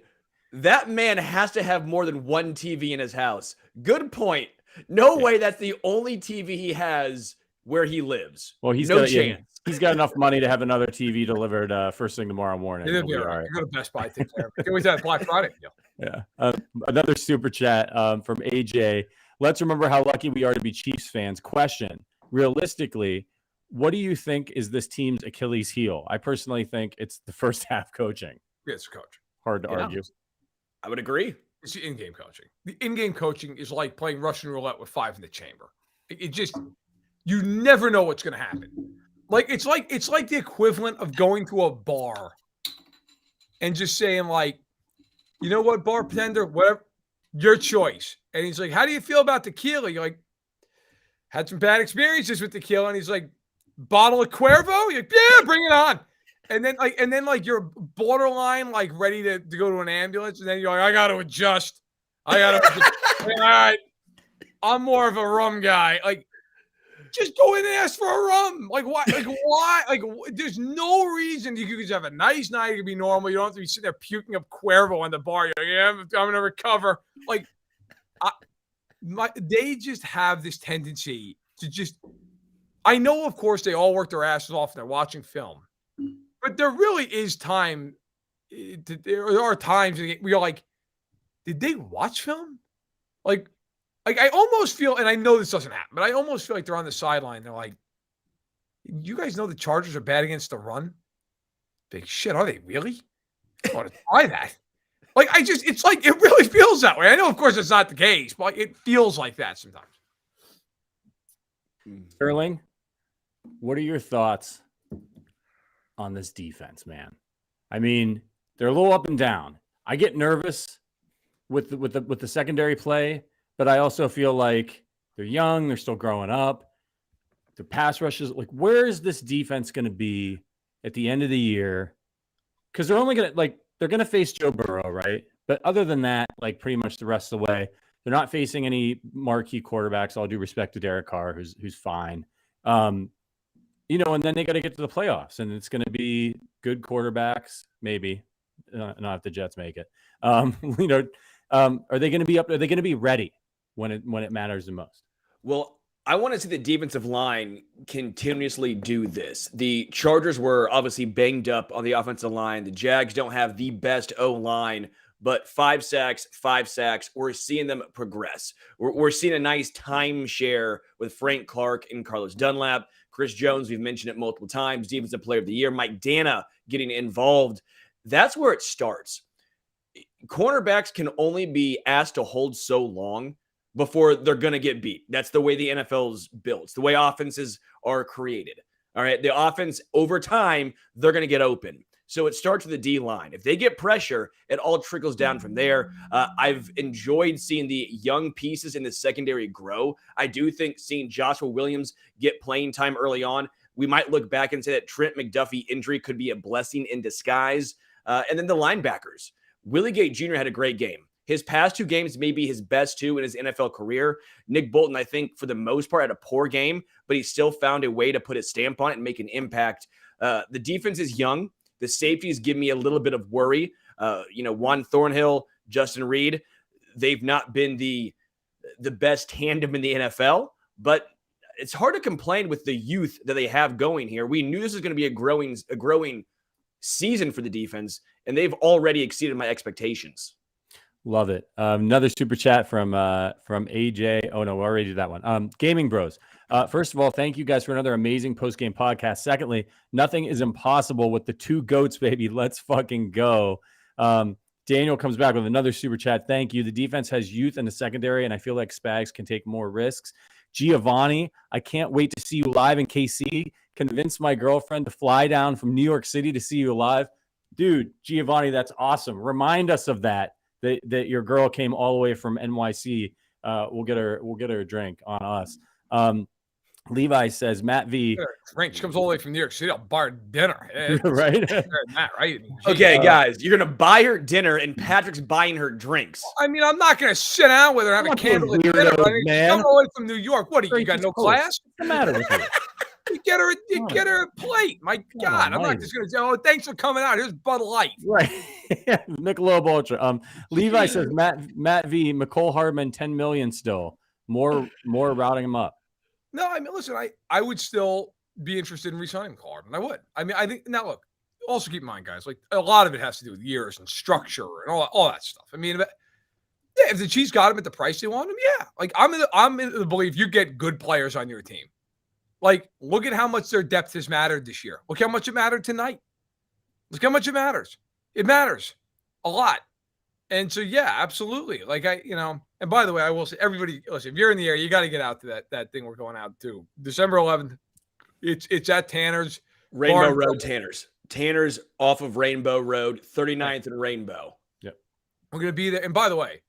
That man has to have more than one TV in his house. Good point. No way that's the only TV he has where he lives. Well, he's got enough money to have another TV delivered first thing tomorrow morning. It'll be all right. Go to Best Buy. Take care. Can we have Black Friday deal? Yeah. Another super chat from AJ. Let's remember how lucky we are to be Chiefs fans. Question: realistically, what do you think is this team's Achilles heel? I personally think it's the first half coaching. Yeah, it's coach. Hard to argue. I would agree. It's the in-game coaching. The in-game coaching is like playing Russian roulette with 5 in the chamber. It just, you never know what's going to happen. Like it's like the equivalent of going to a bar and just saying, like, you know what, bartender, whatever, your choice. And he's like, how do you feel about tequila? You're like, had some bad experiences with tequila. And he's like, bottle of Cuervo? You're like, yeah, bring it on. And then you're borderline like ready to go to an ambulance, and then you're like, I got to adjust. All right, I'm more of a rum guy. Like, just go in and ask for a rum. Like, why? Like, why? Like, there's no reason you could just have a nice night. You can be normal. You don't have to be sitting there puking up Cuervo on the bar. You're like, yeah, I'm gonna recover. Like, they just have this tendency to just. I know, of course, they all work their asses off and they're watching film. But there really is time. There are times where you're like, did they watch film? Like I almost feel, and I know this doesn't happen, but I almost feel like they're on the sideline. They're like, you guys know the Chargers are bad against the run? Big shit, are they really? I want to try that. Like, it's like, it really feels that way. I know, of course, it's not the case, but it feels like that sometimes. Sterling, what are your thoughts on this defense, man? I mean, they're a little up and down. I get nervous with the secondary play, but I also feel like they're young, they're still growing up. Their pass rushes, like, where is this defense going to be at the end of the year? Because they're only going to, like, they're going to face Joe Burrow, right? But other than that, like, pretty much the rest of the way, They're not facing any marquee quarterbacks. All due respect to Derek Carr, who's fine. And then they got to get to the playoffs, and it's going to be good quarterbacks, maybe. Not if the Jets make it. Are they going to be up? Are they going to be ready when it matters the most? Well, I want to see the defensive line continuously do this. The Chargers were obviously banged up on the offensive line. The Jags don't have the best O-line, but 5 sacks. We're seeing them progress. We're seeing a nice timeshare with Frank Clark and Carlos Dunlap. Chris Jones, we've mentioned it multiple times, Defensive Player of the Year. Mike Dana getting involved. That's where it starts. Cornerbacks can only be asked to hold so long before they're going to get beat. That's the way the NFL's built. It's the way offenses are created. All right. The offense, over time, they're going to get open. So it starts with the D-line. If they get pressure, it all trickles down from there. I've enjoyed seeing the young pieces in the secondary grow. I do think seeing Joshua Williams get playing time early on, we might look back and say that Trent McDuffie injury could be a blessing in disguise. And then the linebackers. Willie Gay Jr. had a great game. His past 2 games may be his best 2 in his NFL career. Nick Bolton, I think, for the most part, had a poor game, but he still found a way to put his stamp on it and make an impact. The defense is young. The safeties give me a little bit of worry. Juan Thornhill, Justin Reed, they've not been the best tandem in the NFL, but it's hard to complain with the youth that they have going here. We knew this was going to be a growing season for the defense, and they've already exceeded my expectations. Love it. Another super chat from AJ. Oh no, we already did that one. Gaming Bros. First of all, thank you guys for another amazing post-game podcast. Secondly, nothing is impossible with the 2 goats, baby. Let's fucking go. Daniel comes back with another super chat. Thank you. The defense has youth in the secondary, and I feel like Spags can take more risks. Giovanni, I can't wait to see you live in KC. Convince my girlfriend to fly down from New York City to see you live. Dude, Giovanni, that's awesome. Remind us of that your girl came all the way from NYC. We'll get her a drink on us. Levi says, Matt V. Drink. She comes all the way from New York City. I'll buy her dinner. Right? Matt, right? Okay, guys, you're going to buy her dinner and Patrick's buying her drinks. I mean, I'm not going to sit down with her and have a candle at dinner. She's coming all the way from New York. What, you got no class? What's the matter with you? You get her a plate. My God, I'm not just going to say, oh, thanks for coming out. Here's Bud Light. Right. Michelob Ultra. Levi says, Matt V, McCole Hardman, 10 million still. More routing him up. No, I mean, listen, I would still be interested in re-signing McCole Hardman. I would. I mean, I think, now look, also keep in mind, guys, like a lot of it has to do with years and structure and all that stuff. I mean, if the Chiefs got him at the price they want him, yeah. Like, I'm in the belief you get good players on your team. Like, look at how much their depth has mattered this year. Look how much it mattered tonight. Look how much it matters. It matters a lot. And so, yeah, absolutely. Like, and by the way, I will say, everybody, listen, if you're in the area, you got to get out to that thing we're going out to. December 11th, it's at Tanner's. Rainbow Road, Tanner's. Tanner's off of Rainbow Road, 39th and Rainbow. Yep. We're going to be there. And by the way,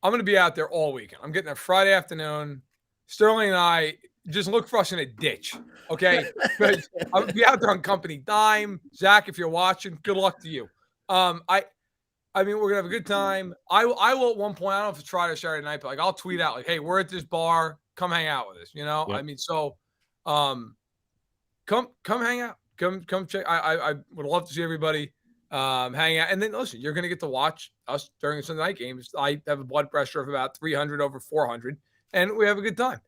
I'm going to be out there all weekend. I'm getting there Friday afternoon. Sterling and I, just look for us in a ditch, okay? Because I'll be out there on company dime. Zach, if you're watching, good luck to you. I mean, we're gonna have a good time. I will at one point. I don't know if it's Friday or Saturday night, but like I'll tweet out like, "Hey, we're at this bar. Come hang out with us." You know, Yep. I mean, so come hang out. Come check. I would love to see everybody hang out. And then listen, you're gonna get to watch us during the Sunday night games. I have a blood pressure of about 300 over 400, and we have a good time.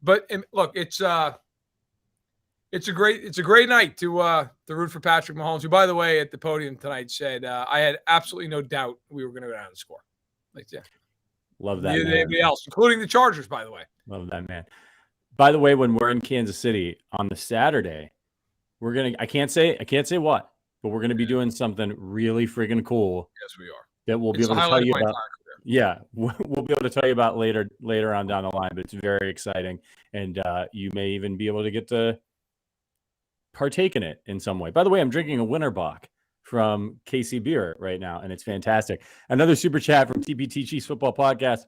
But look, it's a great night to root for Patrick Mahomes, who, by the way, at the podium tonight said, I had absolutely no doubt we were going to go down and score. Like, yeah. Love that. Anybody else, including the Chargers, by the way. Love that, man. By the way, when we're in Kansas City on the Saturday, I can't say what, but we're gonna be doing something really freaking cool. Yes, we are. That we'll be able to tell you about. Yeah, we'll be able to tell you about later on down the line, but it's very exciting, and you may even be able to get to partake in it in some way. By the way, I'm drinking a Winterbach from KC Beer right now, and it's fantastic. Another super chat from TPT Chiefs Football Podcast.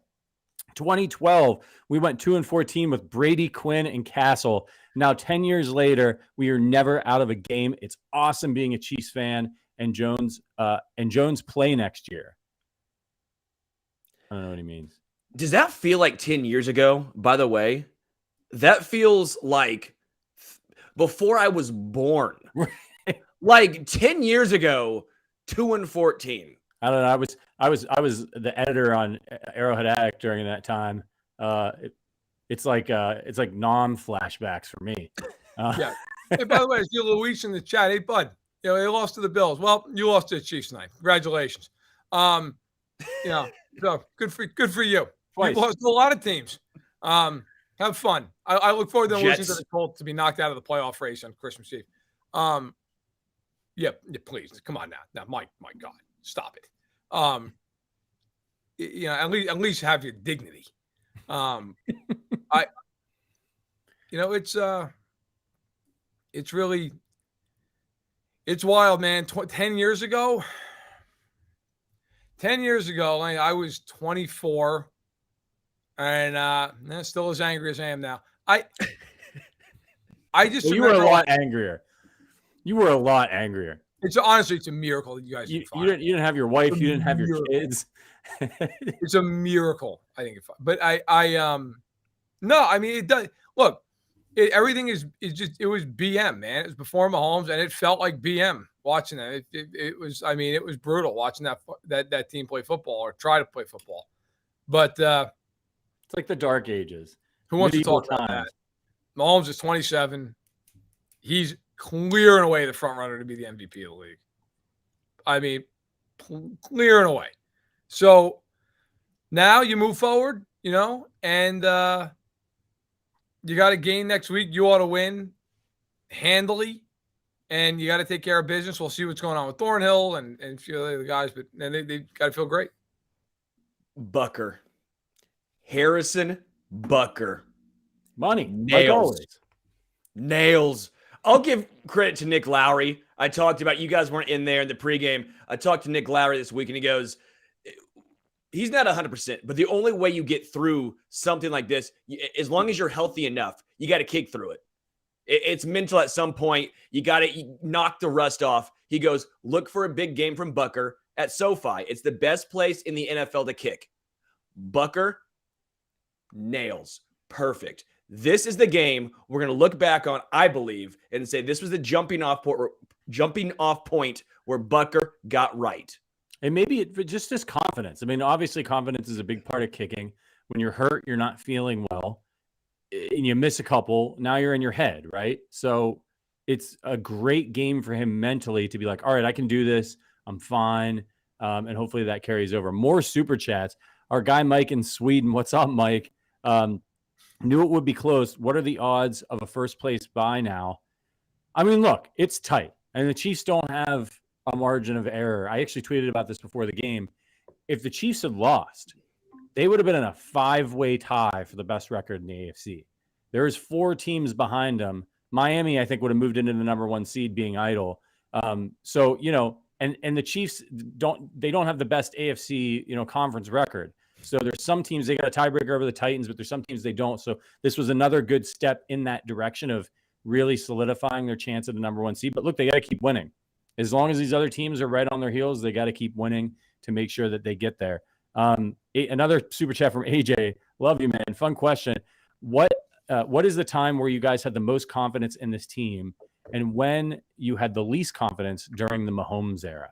2012, we went 2-14 with Brady, Quinn, and Castle. Now 10 years later, we are never out of a game. It's awesome being a Chiefs fan, and Jones play next year. I don't know what he means. Does that feel like 10 years ago, by the way? That feels like before I was born. Like 10 years ago, 2-14. I don't know. I was the editor on Arrowhead Addict during that time. It's like non-flashbacks for me. Yeah. Hey, by the way, I see Luis in the chat. Hey, bud, you know, they lost to the Bills. Well, you lost to the Chiefs tonight. Congratulations. So good for you. Twice. You lost to a lot of teams. Have fun. I look forward to losing to the Colts to be knocked out of the playoff race on Christmas Eve. Yeah, please. Come on now. Now, my God, stop it. At least have your dignity. It's really, it's wild, man. 10 years ago, I was 24 and still as angry as I am now. I just you were a lot angrier. You were a lot angrier. It's honestly, it's a miracle that you guys. You didn't have your wife. You didn't have your kids. It's a miracle. I think. No, I mean it does. Look, everything is just. It was BM, man. It was before Mahomes, and it felt like BM watching that. It was. I mean, it was brutal watching that team play football or try to play football. But it's like the dark ages. Who wants to talk about that? Mahomes is 27. He's clear and away the front runner to be the MVP of the league. I mean, clear and away. So now you move forward, and you got a game next week. You ought to win handily, and you got to take care of business. We'll see what's going on with Thornhill and a few other guys, but they got to feel great. Bucker. Harrison Bucker. Money. Nails. Nails. I'll give credit to Nick Lowry. I talked about, you guys weren't in there in the pregame. I talked to Nick Lowry this week, and he goes, he's not 100%, but the only way you get through something like this, as long as you're healthy enough, you got to kick through it. It's mental at some point. You got to knock the rust off. He goes, look for a big game from Bucker at SoFi. It's the best place in the NFL to kick. Bucker, nails. Perfect. This is the game we're going to look back on, I believe, and say this was the jumping off point where Bucker got right. And maybe just his confidence. I mean, obviously confidence is a big part of kicking. When you're hurt, you're not feeling well, and you miss a couple, now you're in your head, right? So it's a great game for him mentally to be like, all right, I can do this. I'm fine. And hopefully that carries over. More super chats. Our guy Mike in Sweden. What's up, Mike? Knew it would be close. What are the odds of a first place bye now? I mean, look, it's tight. And the Chiefs don't have a margin of error. I actually tweeted about this before the game. If the Chiefs had lost, they would have been in a 5-way tie for the best record in the AFC. There's 4 teams behind them. Miami, I think, would have moved into the number 1 seed being idle. And the Chiefs don't have the best AFC, conference record. So there's some teams, they got a tiebreaker over the Titans, but there's some teams they don't. So this was another good step in that direction of really solidifying their chance at the number 1 seed. But look, they got to keep winning. As long as these other teams are right on their heels, they got to keep winning to make sure that they get there. Another super chat from AJ. Love you, man. Fun question. What is the time where you guys had the most confidence in this team, and when you had the least confidence during the Mahomes era?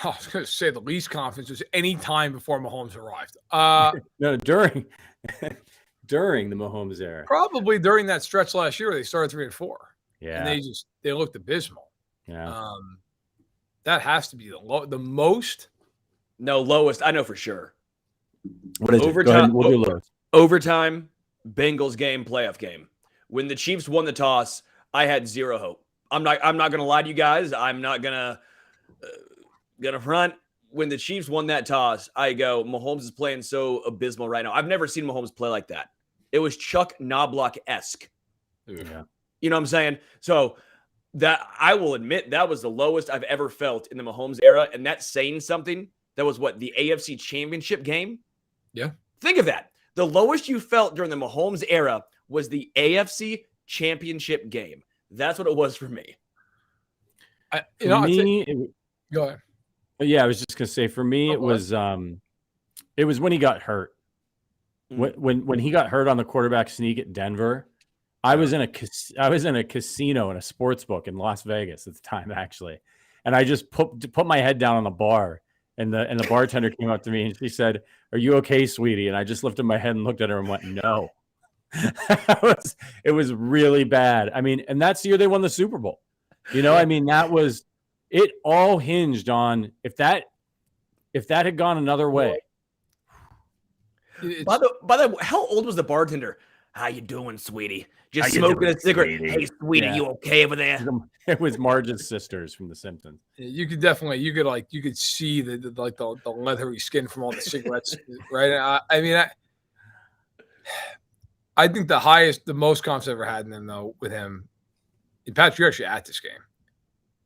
I was going to say the least confidence was any time before Mahomes arrived. No, during the Mahomes era. Probably during that stretch last year where they started 3-4. Yeah. And they looked abysmal. Yeah. That has to be the most. No, lowest. I know for sure. What is overtime? We'll do lowest. Overtime, Bengals game, playoff game. When the Chiefs won the toss, I had zero hope. I'm not going to lie to you guys. I'm not going to front. When the Chiefs won that toss, I go, Mahomes is playing so abysmal right now. I've never seen Mahomes play like that. It was Chuck Knobloch-esque. Yeah. You know what I'm saying? So that, I will admit, that was the lowest I've ever felt in the Mahomes era. And that's saying something. That was what, the AFC Championship game? Yeah. Think of that. The lowest you felt during the Mahomes era was the AFC Championship game. That's what it was for me. Go ahead. Yeah, I was just going to say, for me, it was It was when he got hurt. When he got hurt on the quarterback sneak at Denver, I was in a casino in a sports book in Las Vegas at the time, actually, and I just put my head down on the bar, and the bartender came up to me and she said, "Are you okay, sweetie?" And I just lifted my head and looked at her and went, "No." It was really bad. I mean, and that's the year they won the Super Bowl. I mean, that was it. All hinged on if that had gone another way. By the way, how old was the bartender? How you doing, sweetie? Just smoking a cigarette. Sweetie? Hey, sweetie, you okay over there? It was Marge's sisters from The Simpsons. You could see the leathery skin from all the cigarettes, right? I think the most comps I've ever had in them, though, with him, and Patrick, you're actually at this game,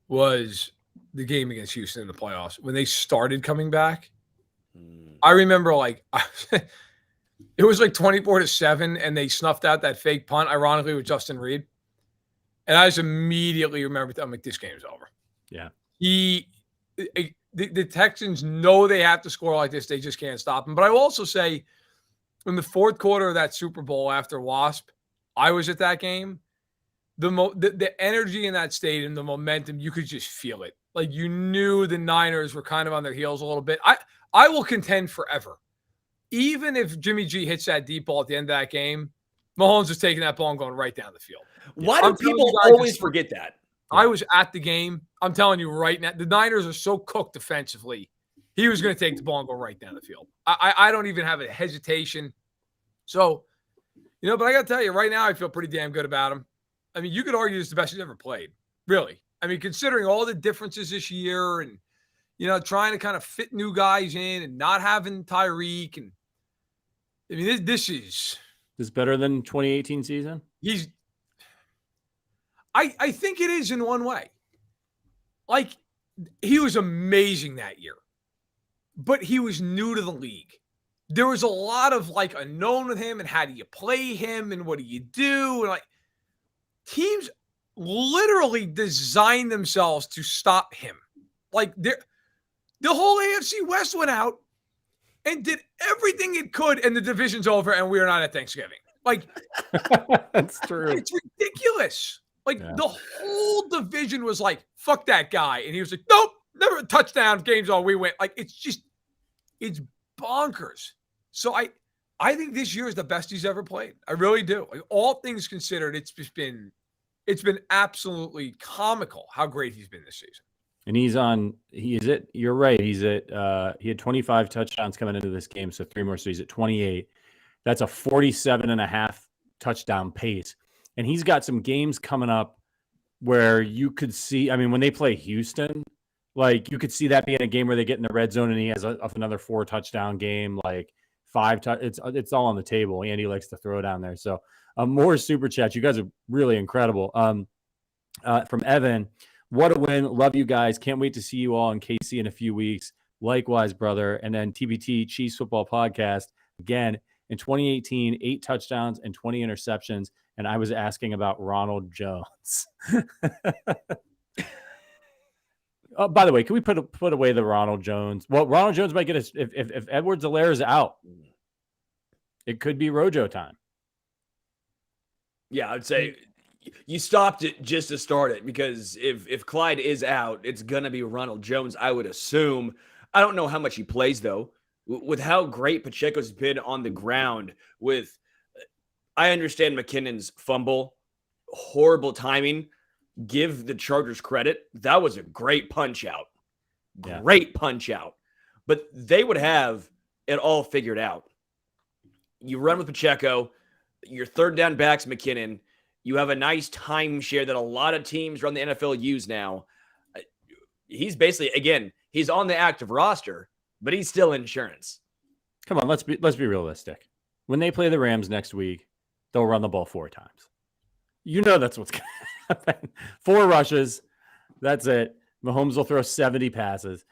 was the game against Houston in the playoffs. When they started coming back, I remember it was 24-7, and they snuffed out that fake punt, ironically, with Justin Reed. And I just immediately remember, I'm like, this game's over. Yeah. The Texans know they have to score like this. They just can't stop him. But I will also say, in the fourth quarter of that Super Bowl after Wasp, I was at that game. The energy in that stadium, the momentum, you could just feel it. Like, you knew the Niners were kind of on their heels a little bit. I will contend forever. Even if Jimmy G hits that deep ball at the end of that game, Mahomes is taking that ball and going right down the field. Why do people always forget that? I was at the game. I'm telling you right now, the Niners are so cooked defensively. He was going to take the ball and go right down the field. I don't even have a hesitation. So, but I got to tell you, right now, I feel pretty damn good about him. I mean, you could argue it's the best he's ever played, really. I mean, considering all the differences this year and, trying to kind of fit new guys in and not having Tyreek. And I mean, this is better than 2018 season. I think it is in one way. Like, he was amazing that year, but he was new to the league. There was a lot of unknown with him, and how do you play him, and what do you do? And teams literally designed themselves to stop him. The whole AFC West went out and did everything it could, and the division's over, and we are not at Thanksgiving. That's true. It's ridiculous. The whole division was like, fuck that guy. And he was like, nope, never a touchdown, game's all we win. It's bonkers. So I think this year is the best he's ever played. I really do. All things considered, it's been absolutely comical how great he's been this season. And you're right. He had 25 touchdowns coming into this game. So 3 more. So he's at 28. That's a 47.5 touchdown pace. And he's got some games coming up where you could see, I mean, when they play Houston, you could see that being a game where they get in the red zone and he has another 4 touchdown game, 5 it's all on the table. Andy likes to throw down there. So more super chats. You guys are really incredible. From Evan, what a win. Love you guys. Can't wait to see you all in KC in a few weeks. Likewise, brother. And then TBT Chiefs Football Podcast, again, in 2018, 8 touchdowns and 20 interceptions. And I was asking about Ronald Jones. Oh, by the way, can we put away the Ronald Jones? Well, Ronald Jones might get us if Edwards-Helaire is out. It could be Rojo time. Yeah, I'd say you stopped it just to start it, because if Clyde is out, it's gonna be Ronald Jones, I would assume. I don't know how much he plays though. With how great Pacheco's been on the ground, I understand McKinnon's fumble, horrible timing. Give the Chargers credit. That was a great punch out. Great punch out. But they would have it all figured out. You run with Pacheco, your third down back's McKinnon. You have a nice timeshare that a lot of teams around the NFL use now. He's basically, again, he's on the active roster, but he's still insurance. Come on, let's be realistic. When they play the Rams next week, they'll run the ball 4 times. That's what's going to happen. 4 rushes. That's it. Mahomes will throw 70 passes.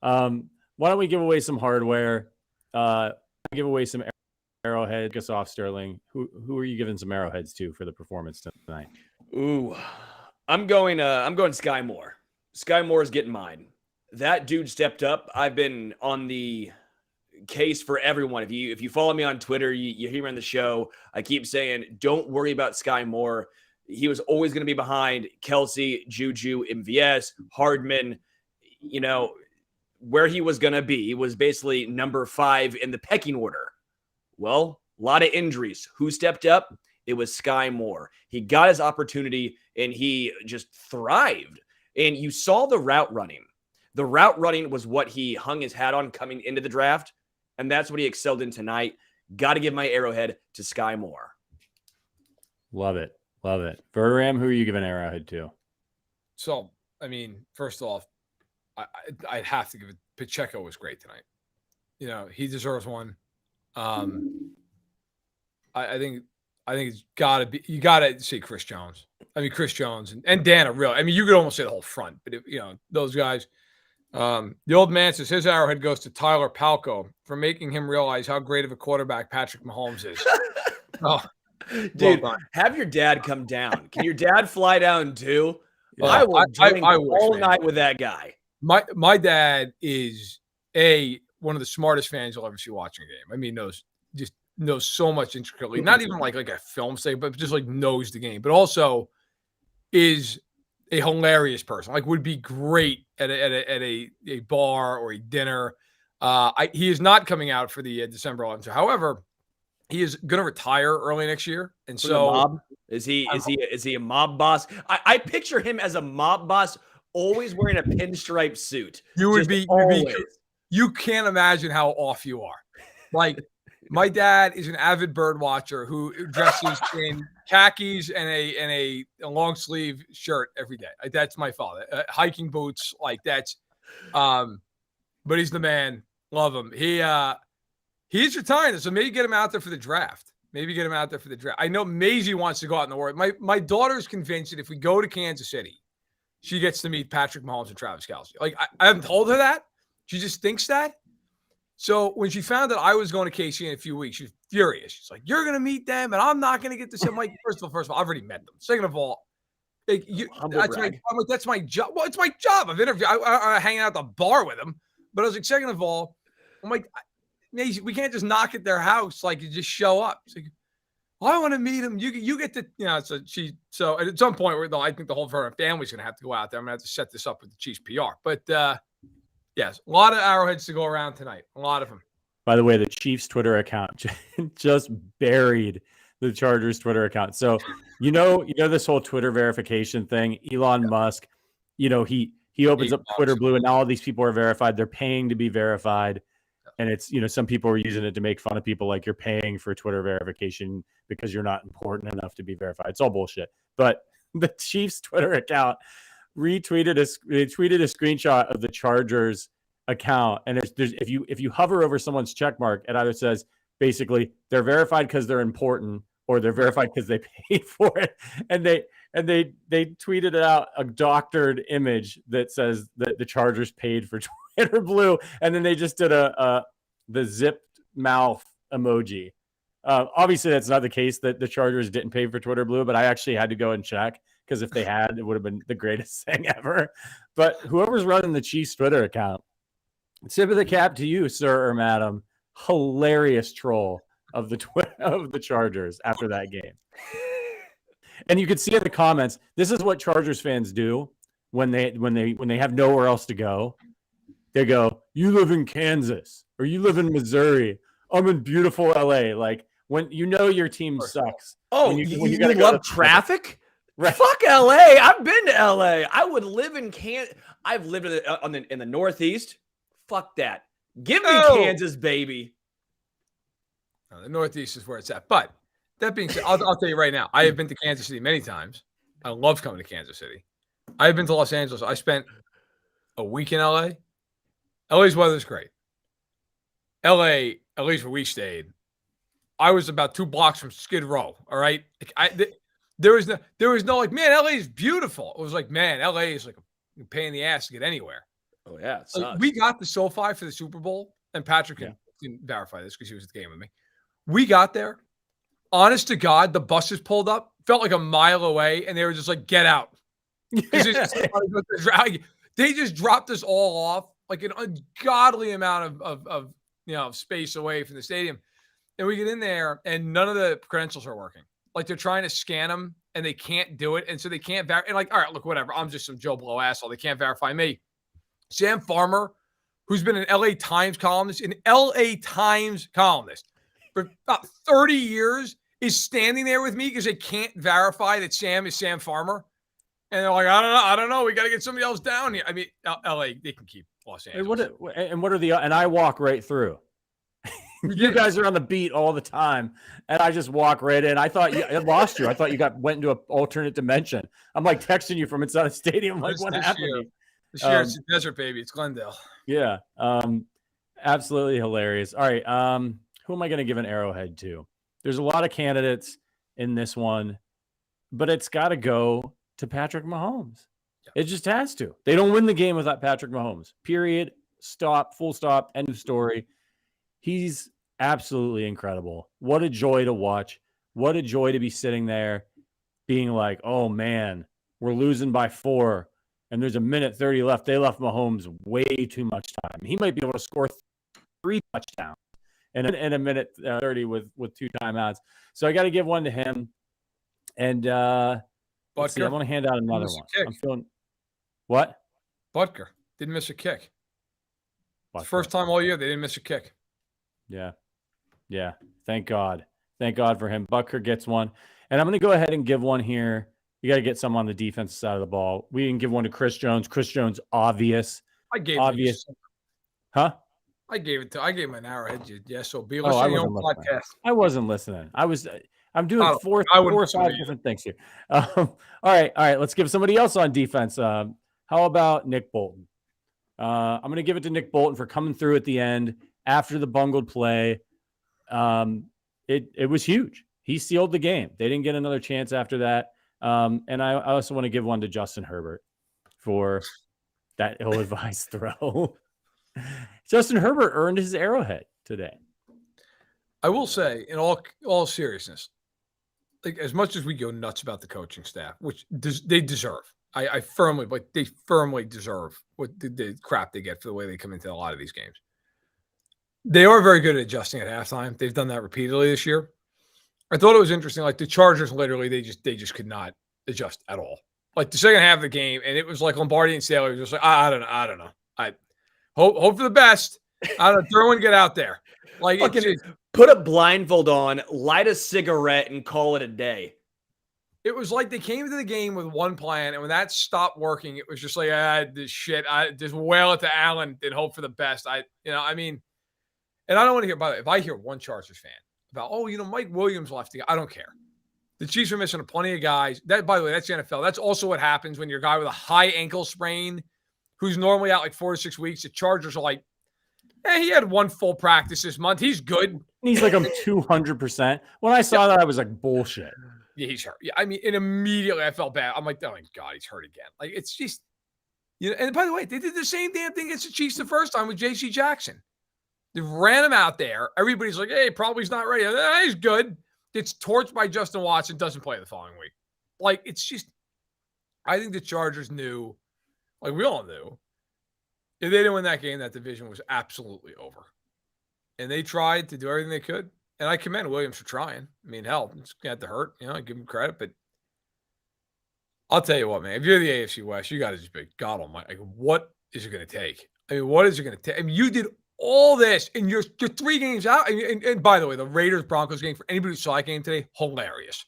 Why don't we give away some hardware? Give away some Arrowhead. Get us off, Sterling. Who are you giving some Arrowheads to for the performance tonight? Ooh, I'm going Sky Moore. Sky Moore is getting mine. That dude stepped up. I've been on the case for everyone. If you follow me on Twitter, you hear me on the show. I keep saying, don't worry about Sky Moore. He was always going to be behind Kelsey, Juju, MVS, Hardman. You know, where he was going to be. He was basically number 5 in the pecking order. Well, a lot of injuries. Who stepped up? It was Sky Moore. He got his opportunity, and he just thrived. And you saw the route running. The route running was what he hung his hat on coming into the draft, and that's what he excelled in tonight. Got to give my Arrowhead to Sky Moore. Love it. Love it. Verderam, who are you giving Arrowhead to? So, I mean, first off, I'd have to give it. Pacheco was great tonight. You know, he deserves one. I think it's got to be. You got to say Chris Jones. I mean, Chris Jones and Dan are real. I mean, you could almost say the whole front, but those guys. The old man says his Arrowhead goes to Tyler Palco for making him realize how great of a quarterback Patrick Mahomes is. Oh, dude, have your dad come down. Can your dad fly down too? Yeah. I will drink all man. night with that guy. My dad is one of the smartest fans you'll ever see watching a game. I mean, knows so much intricately. Not even like a film say, but just like knows the game. But also is a hilarious person. Like would be great at a bar or a dinner. He is not coming out for the December 11th. However, he is going to retire early next year, and so mob? Is he a mob boss? I picture him as a mob boss. Always wearing a pinstripe suit. You can't imagine how off you are. Like my dad is an avid bird watcher who dresses in khakis and a long sleeve shirt every day. That's my father. Hiking boots, like that's. But he's the man. Love him. He's retiring, so maybe get him out there for the draft. I know Maisie wants to go out in the world. My daughter's convinced that if we go to Kansas City, she gets to meet Patrick Mahomes and Travis Kelsey. Like, I haven't told her that. She just thinks that. So when she found that I was going to KC in a few weeks, she's furious. She's like, you're going to meet them, and I'm not going to get to see them. Like, first of all, I've already met them. Second of all, that's my job. Well, it's my job. I've interviewed. I hang out at the bar with them. But I was like, second of all, I'm like, we can't just knock at their house. Like, you just show up. She's like, I want to meet him. You get to, so at some point, I think the whole family's going to have to go out there. I'm going to have to set this up with the Chiefs PR. But yes, a lot of Arrowheads to go around tonight. A lot of them. By the way, the Chiefs Twitter account just buried the Chargers Twitter account. So, this whole Twitter verification thing, Elon Musk, he opens up Twitter Blue and now all these people are verified. They're paying to be verified. And it's, some people are using it to make fun of people like you're paying for Twitter verification because you're not important enough to be verified. It's all bullshit. But the Chiefs Twitter account tweeted a screenshot of the Chargers account. And there's if you hover over someone's check mark, it either says basically they're verified because they're important or they're verified because they paid for it. And they tweeted out a doctored image that says that the Chargers paid for Twitter Blue, and then they just did the zipped mouth emoji. Obviously, that's not the case that the Chargers didn't pay for Twitter Blue, but I actually had to go and check because if they had, it would have been the greatest thing ever. But whoever's running the Chiefs Twitter account, tip of the cap to you, sir or madam. Hilarious troll of the Chargers after that game. And you could see in the comments, this is what Chargers fans do when they have nowhere else to go. They go, you live in Kansas or you live in Missouri. I'm in beautiful LA. Like when your team sucks. Oh, you love traffic? Right. Fuck LA. I've been to LA. I would live in Kansas. I've lived in the Northeast. Fuck that. Give me Kansas, baby. No, the Northeast is where it's at. But that being said, I'll tell you right now, I have been to Kansas City many times. I love coming to Kansas City. I've been to Los Angeles. I spent a week in LA. LA's weather's great. LA, at least where we stayed, I was about 2 blocks from Skid Row. All right. There was no like, man, LA is beautiful. It was like, man, LA is like a pain in the ass to get anywhere. Oh, yeah. Like, we got the SoFi for the Super Bowl, and Patrick can verify this because he was at the game with me. We got there. Honest to God, the buses pulled up, felt like a mile away, and they were just like, get out. They just dropped us all off, like an ungodly amount of space away from the stadium. And we get in there, and none of the credentials are working. Like, they're trying to scan them, and they can't do it. And so they can't verify. And like, all right, look, whatever. I'm just some Joe Blow asshole. They can't verify me. Sam Farmer, who's been an LA Times columnist, for about 30 years, is standing there with me because they can't verify that Sam is Sam Farmer. And they're like, I don't know. We got to get somebody else down here. I mean, LA, they can keep Los Angeles. And I walk right through. You guys are on the beat all the time, and I just walk right in. I thought I lost you. I thought you went into an alternate dimension. I'm like texting you from inside the stadium. Like, what happened? This year it's the desert, baby. It's Glendale. Yeah. Absolutely hilarious. All right. Who am I going to give an Arrowhead to? There's a lot of candidates in this one, but it's got to go to Patrick Mahomes. Yeah. It just has to. They don't win the game without Patrick Mahomes. Period. Stop. Full stop. End of story. He's absolutely incredible. What a joy to watch. What a joy to be sitting there being like, oh, man, we're losing by 4, and there's a minute 30 left. They left Mahomes way too much time. He might be able to score 3 touchdowns in a minute 30 with 2 timeouts. So I got to give one to him. And let's see, I want to hand out another one. I'm feeling what? Butker didn't miss a kick. It's the first time all year they didn't miss a kick. Yeah. Thank God. Thank God for him. Butker gets one. And I'm going to go ahead and give one here. You got to get some on the defensive side of the ball. We can give one to Chris Jones. Chris Jones, obvious. I gave obvious. Huh? I gave him an Arrowhead. Yes, so be listening to your podcast. I wasn't listening. I'm doing four or 5 different things here. All right. Let's give somebody else on defense. How about Nick Bolton? I'm going to give it to Nick Bolton for coming through at the end after the bungled play. It was huge. He sealed the game. They didn't get another chance after that. And I also want to give one to Justin Herbert for that ill-advised throw. Justin Herbert earned his Arrowhead today. I will say, in all seriousness, like, as much as we go nuts about the coaching staff, which they deserve, they firmly deserve what the crap they get for the way they come into a lot of these games. They are very good at adjusting at halftime. They've done that repeatedly this year. I thought it was interesting. Like, the Chargers, literally, they just could not adjust at all. Like, the second half of the game, and it was like Lombardi and Staley were just like, I don't know. I hope for the best. I don't know. Throw and get out there. Like, put a blindfold on, light a cigarette, and call it a day. It was like they came into the game with one plan, and when that stopped working, it was just like, this shit. I just wail it to Allen and hope for the best. And I don't want to hear, by the way, if I hear one Chargers fan about, Mike Williams left the game, I don't care. The Chiefs are missing plenty of guys. That, by the way, that's the NFL. That's also what happens when you're a guy with a high ankle sprain who's normally out like 4 to 6 weeks. The Chargers are like, he had one full practice this month. He's good. He's like, I'm 200%. When I saw that, I was like, bullshit. Yeah, he's hurt. Yeah, and immediately I felt bad. I'm like, oh my God, he's hurt again. Like, it's just, and by the way, they did the same damn thing against the Chiefs the first time with J.C. Jackson. They ran him out there. Everybody's like, hey, probably he's not ready. He's good. Gets torched by Justin Watson, doesn't play the following week. Like, it's just, I think the Chargers knew, like we all knew, if they didn't win that game, that division was absolutely over. And they tried to do everything they could. And I commend Williams for trying. Hell, it's going to have to hurt. I give him credit. But I'll tell you what, man. If you're the AFC West, you got to just be, God almighty, like, what is it going to take? What is it going to take? You did all this, and you're 3 games out. And by the way, the Raiders-Broncos game, for anybody who saw that game today, hilarious.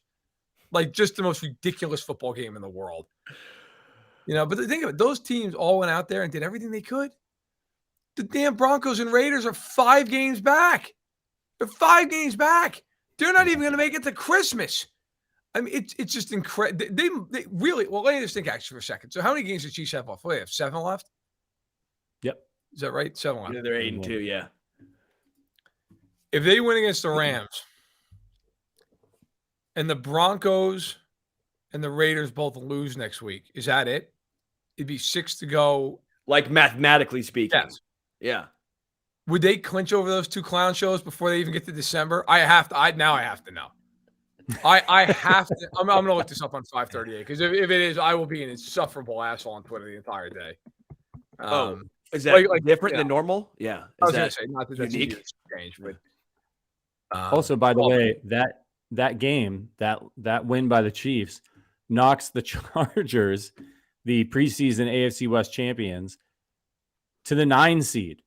Like, just the most ridiculous football game in the world. But the thing of it, those teams all went out there and did everything they could. The damn Broncos and Raiders are 5 games back. They're 5 games back. They're not even going to make it to Christmas. It's just incredible. They really, well, let me just think actually for a second. So how many games did Chiefs have left? They have 7 left? Yep. Is that right? 7 left. Yeah, they're 8-2, yeah. If they win against the Rams and the Broncos and the Raiders both lose next week, is that it? It'd be 6 to go. Like, mathematically speaking. Yes. Yeah. Would they clinch over those 2 clown shows before they even get to December? I have to know. I have to. I'm going to look this up on 538 because if it is, I will be an insufferable asshole on Twitter the entire day. Is that like different than normal? Yeah. I was Is going that to say, not that that's unique? strange, but Also, by the way, that game, that win by the Chiefs knocks the Chargers, the preseason AFC West champions, to the 9 seed,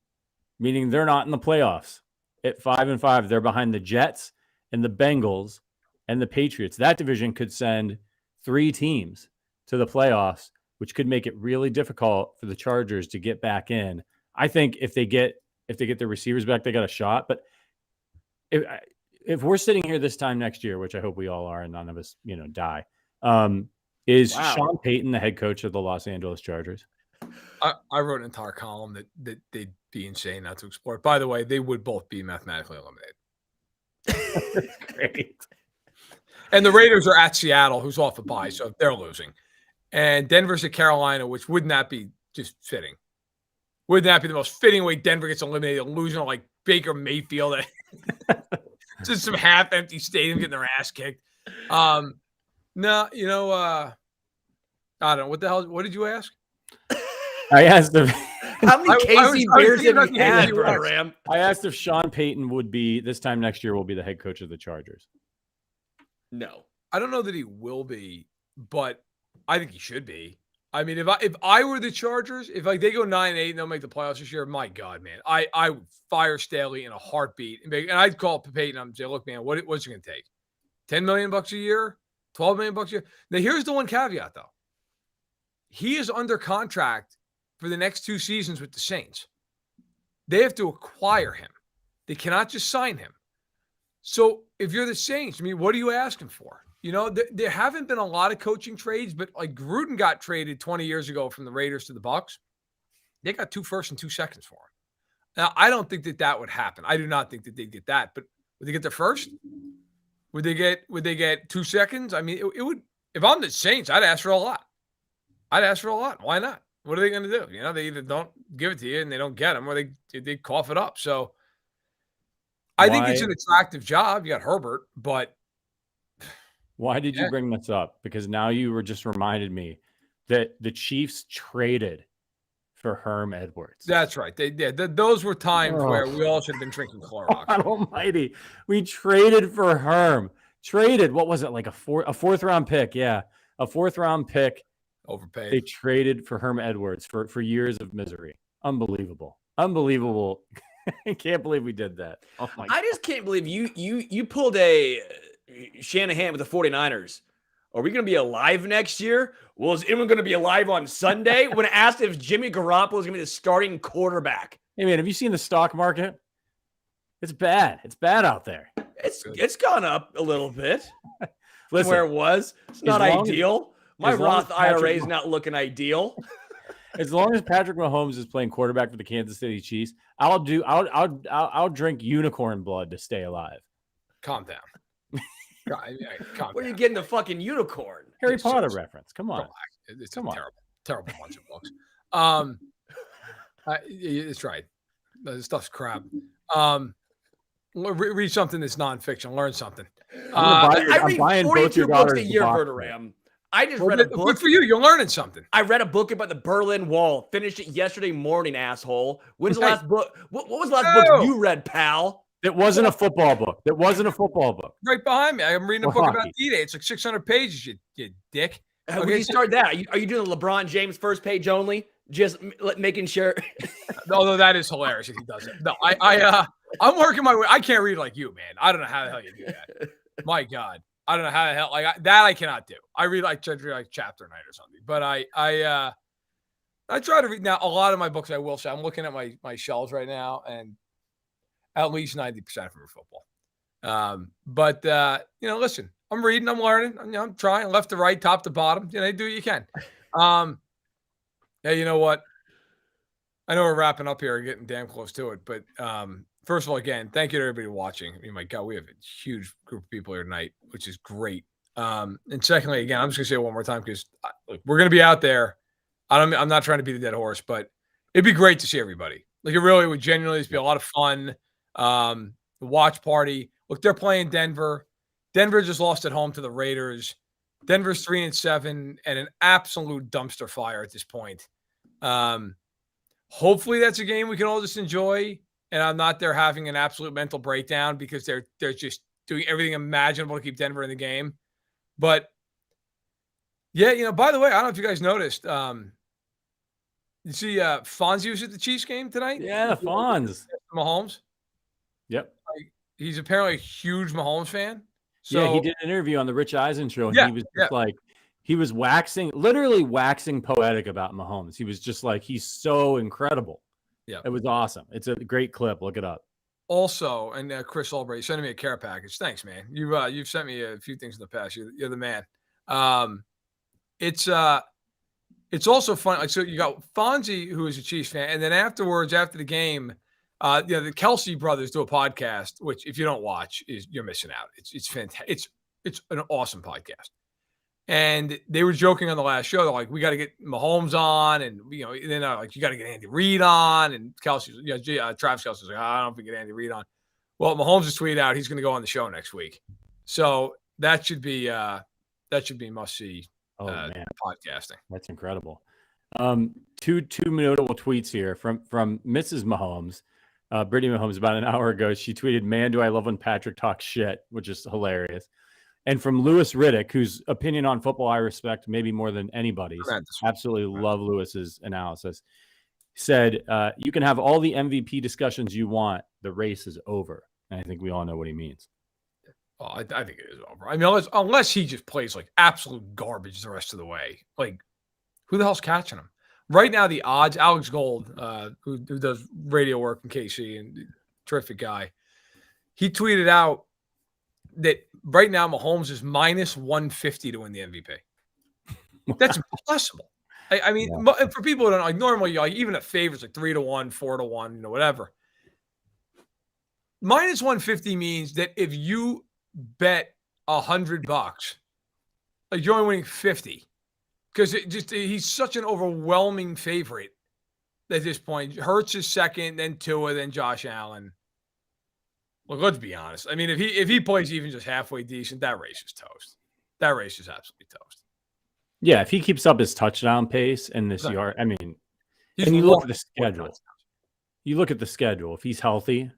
meaning they're not in the playoffs. At 5-5, they're behind the Jets and the Bengals and the Patriots. That division could send 3 teams to the playoffs, which could make it really difficult for the Chargers to get back in. I think if they get their receivers back, they got a shot. But if we're sitting here this time next year, which I hope we all are, and none of us, die, is Sean Payton the head coach of the Los Angeles Chargers? I wrote an entire column that they'd be insane not to explore it. By the way, they would both be mathematically eliminated. Great. And the Raiders are at Seattle, who's off a bye, so they're losing. And Denver's at Carolina, which wouldn't that be just fitting? Wouldn't that be the most fitting way Denver gets eliminated, losing like Baker Mayfield? Just some half-empty stadium getting their ass kicked. No, I don't know. What the hell? What did you ask? I asked if how many KC Bears have you had, Ram? I asked if Sean Payton would be this time next year will be the head coach of the Chargers. No, I don't know that he will be, but I think he should be. I mean, if I were the Chargers, if like they go 9-8 and they'll make the playoffs this year, my God, man, I would fire Staley in a heartbeat, and I'd call Payton. I'm saying, look, man, what's it going to take? $10 million a year, $12 million a year. Now, here's the one caveat though. He is under contract for the next 2 seasons with the Saints. They have to acquire him. They cannot just sign him. So if you're the Saints, I mean, what are you asking for? There haven't been a lot of coaching trades, but like Gruden got traded 20 years ago from the Raiders to the Bucs. They got 2 firsts and 2 seconds for him. Now, I don't think that would happen. I do not think that they'd get that. But would they get their first? Would they get 2 seconds? I mean, it would. If I'm the Saints, I'd ask for a lot. Why not? What are they going to do? They either don't give it to you and they don't get them, or they cough it up. So I think it's an attractive job. You got Herbert, but why did you bring this up? Because now you were just reminded me that the Chiefs traded for Herm Edwards. That's right. They did. Those were times where we all should have been drinking Clorox. God almighty. We traded for Herm. What was it, like a 4th round pick? Yeah, a 4th round pick. Overpaid. They traded for Herm Edwards for years of misery. Unbelievable. I can't believe we did that. Oh my God. I just can't believe you pulled a Shanahan with the 49ers. Are we going to be alive next year? Well, is anyone going to be alive on Sunday? When asked if Jimmy Garoppolo is going to be the starting quarterback. Hey, man, have you seen the stock market? It's bad. It's bad out there. It's gone up a little bit. Listen, where it was. It's not ideal. My Roth IRA is not looking ideal. As long as Patrick Mahomes is playing quarterback for the Kansas City Chiefs, I'll drink unicorn blood to stay alive. Calm down. Where are you getting the fucking unicorn? Harry Potter reference. Come on. It's terrible bunch of books. It's right. This stuff's crap. Read something that's nonfiction. Learn something. I read 42 books a year, Verderam. I just read a book. Good for you. You're learning something. I read a book about the Berlin Wall. Finished it yesterday morning, asshole. When's the last book? What was the last book you read, pal? It wasn't a football book. Right behind me. I'm reading a book about D-Day. It's like 600 pages, you dick. When you start that, are you doing the LeBron James first page only? Just making sure. Although that is hilarious if he does it. No, I'm working my way. I can't read like you, man. I don't know how the hell you do that. My God. I don't know how the hell I cannot do. I read like chapter night or something. But I try to read now. A lot of my books, I will say, I'm looking at my shelves right now, and at least 90% of them are football. But listen, I'm reading, I'm learning, I'm trying left to right, top to bottom. Do what you can. Yeah, you know what? I know we're wrapping up here, getting damn close to it, but first of all, again, thank you to everybody watching. I mean, my God, we have a huge group of people here tonight, which is great. And secondly, again, I'm just gonna say it one more time because we're gonna be out there. I'm not trying to beat a dead horse, but it'd be great to see everybody. Like, it really would genuinely just be a lot of fun. The watch party. Look, they're playing Denver. Denver just lost at home to the Raiders. Denver's 3-7 and an absolute dumpster fire at this point. Hopefully that's a game we can all just enjoy, and I'm not there having an absolute mental breakdown because they're just doing everything imaginable to keep Denver in the game. But yeah, by the way, I don't know if you guys noticed. You see, Fonzie was at the Chiefs game tonight. Yeah, Fonz. Mahomes. Yep. He's apparently a huge Mahomes fan. So, yeah, he did an interview on the Rich Eisen show, and Yeah, he was just like, he was literally waxing poetic about Mahomes. He was just like, he's so incredible. Yeah. It was awesome. It's a great clip. Look it up. Also, and Chris Albright sending me a care package. Thanks, man. You've sent me a few things in the past. You're the man. It's also fun. Like, so you got Fonzie, who is a Chiefs fan, and then afterwards, after the game, the Kelsey brothers do a podcast, which if you don't watch, you're missing out. It's fantastic. It's an awesome podcast. And they were joking on the last show. They're like, we got to get Mahomes on, and then like, you got to get Andy Reid on. And Kelsey, Travis Kelsey's like, I don't know if we get Andy Reid on. Well, Mahomes has tweeted out he's going to go on the show next week, so that should be must see. Oh man, podcasting. That's incredible. Two notable tweets here from Mrs. Mahomes, Brittany Mahomes, about an hour ago. She tweeted, "Man, do I love when Patrick talks shit," which is hilarious. And from Lewis Riddick, whose opinion on football I respect maybe more than anybody's. Absolutely love Lewis's analysis. Said, "You can have all the MVP discussions you want. The race is over." And I think we all know what he means. Oh, I think it is over. I mean, unless he just plays like absolute garbage the rest of the way. Like, who the hell's catching him? Right now, the odds, Alex Gold, who does radio work in KC and terrific guy, he tweeted out that right now Mahomes is minus 150 to win the MVP. That's impossible. I mean, for people who don't like, normally, like, even a favorite's like 3-1, 4-1, whatever. Minus 150 means that if you bet $100, like, you're only winning 50, because he's such an overwhelming favorite at this point. Hurts is second, then Tua, then Josh Allen. Look, let's be honest. I mean, if he plays even just halfway decent, that race is toast. That race is absolutely toast. Yeah, if he keeps up his touchdown pace and this yard, I mean, and you look at the schedule. You look at the schedule. If he's healthy,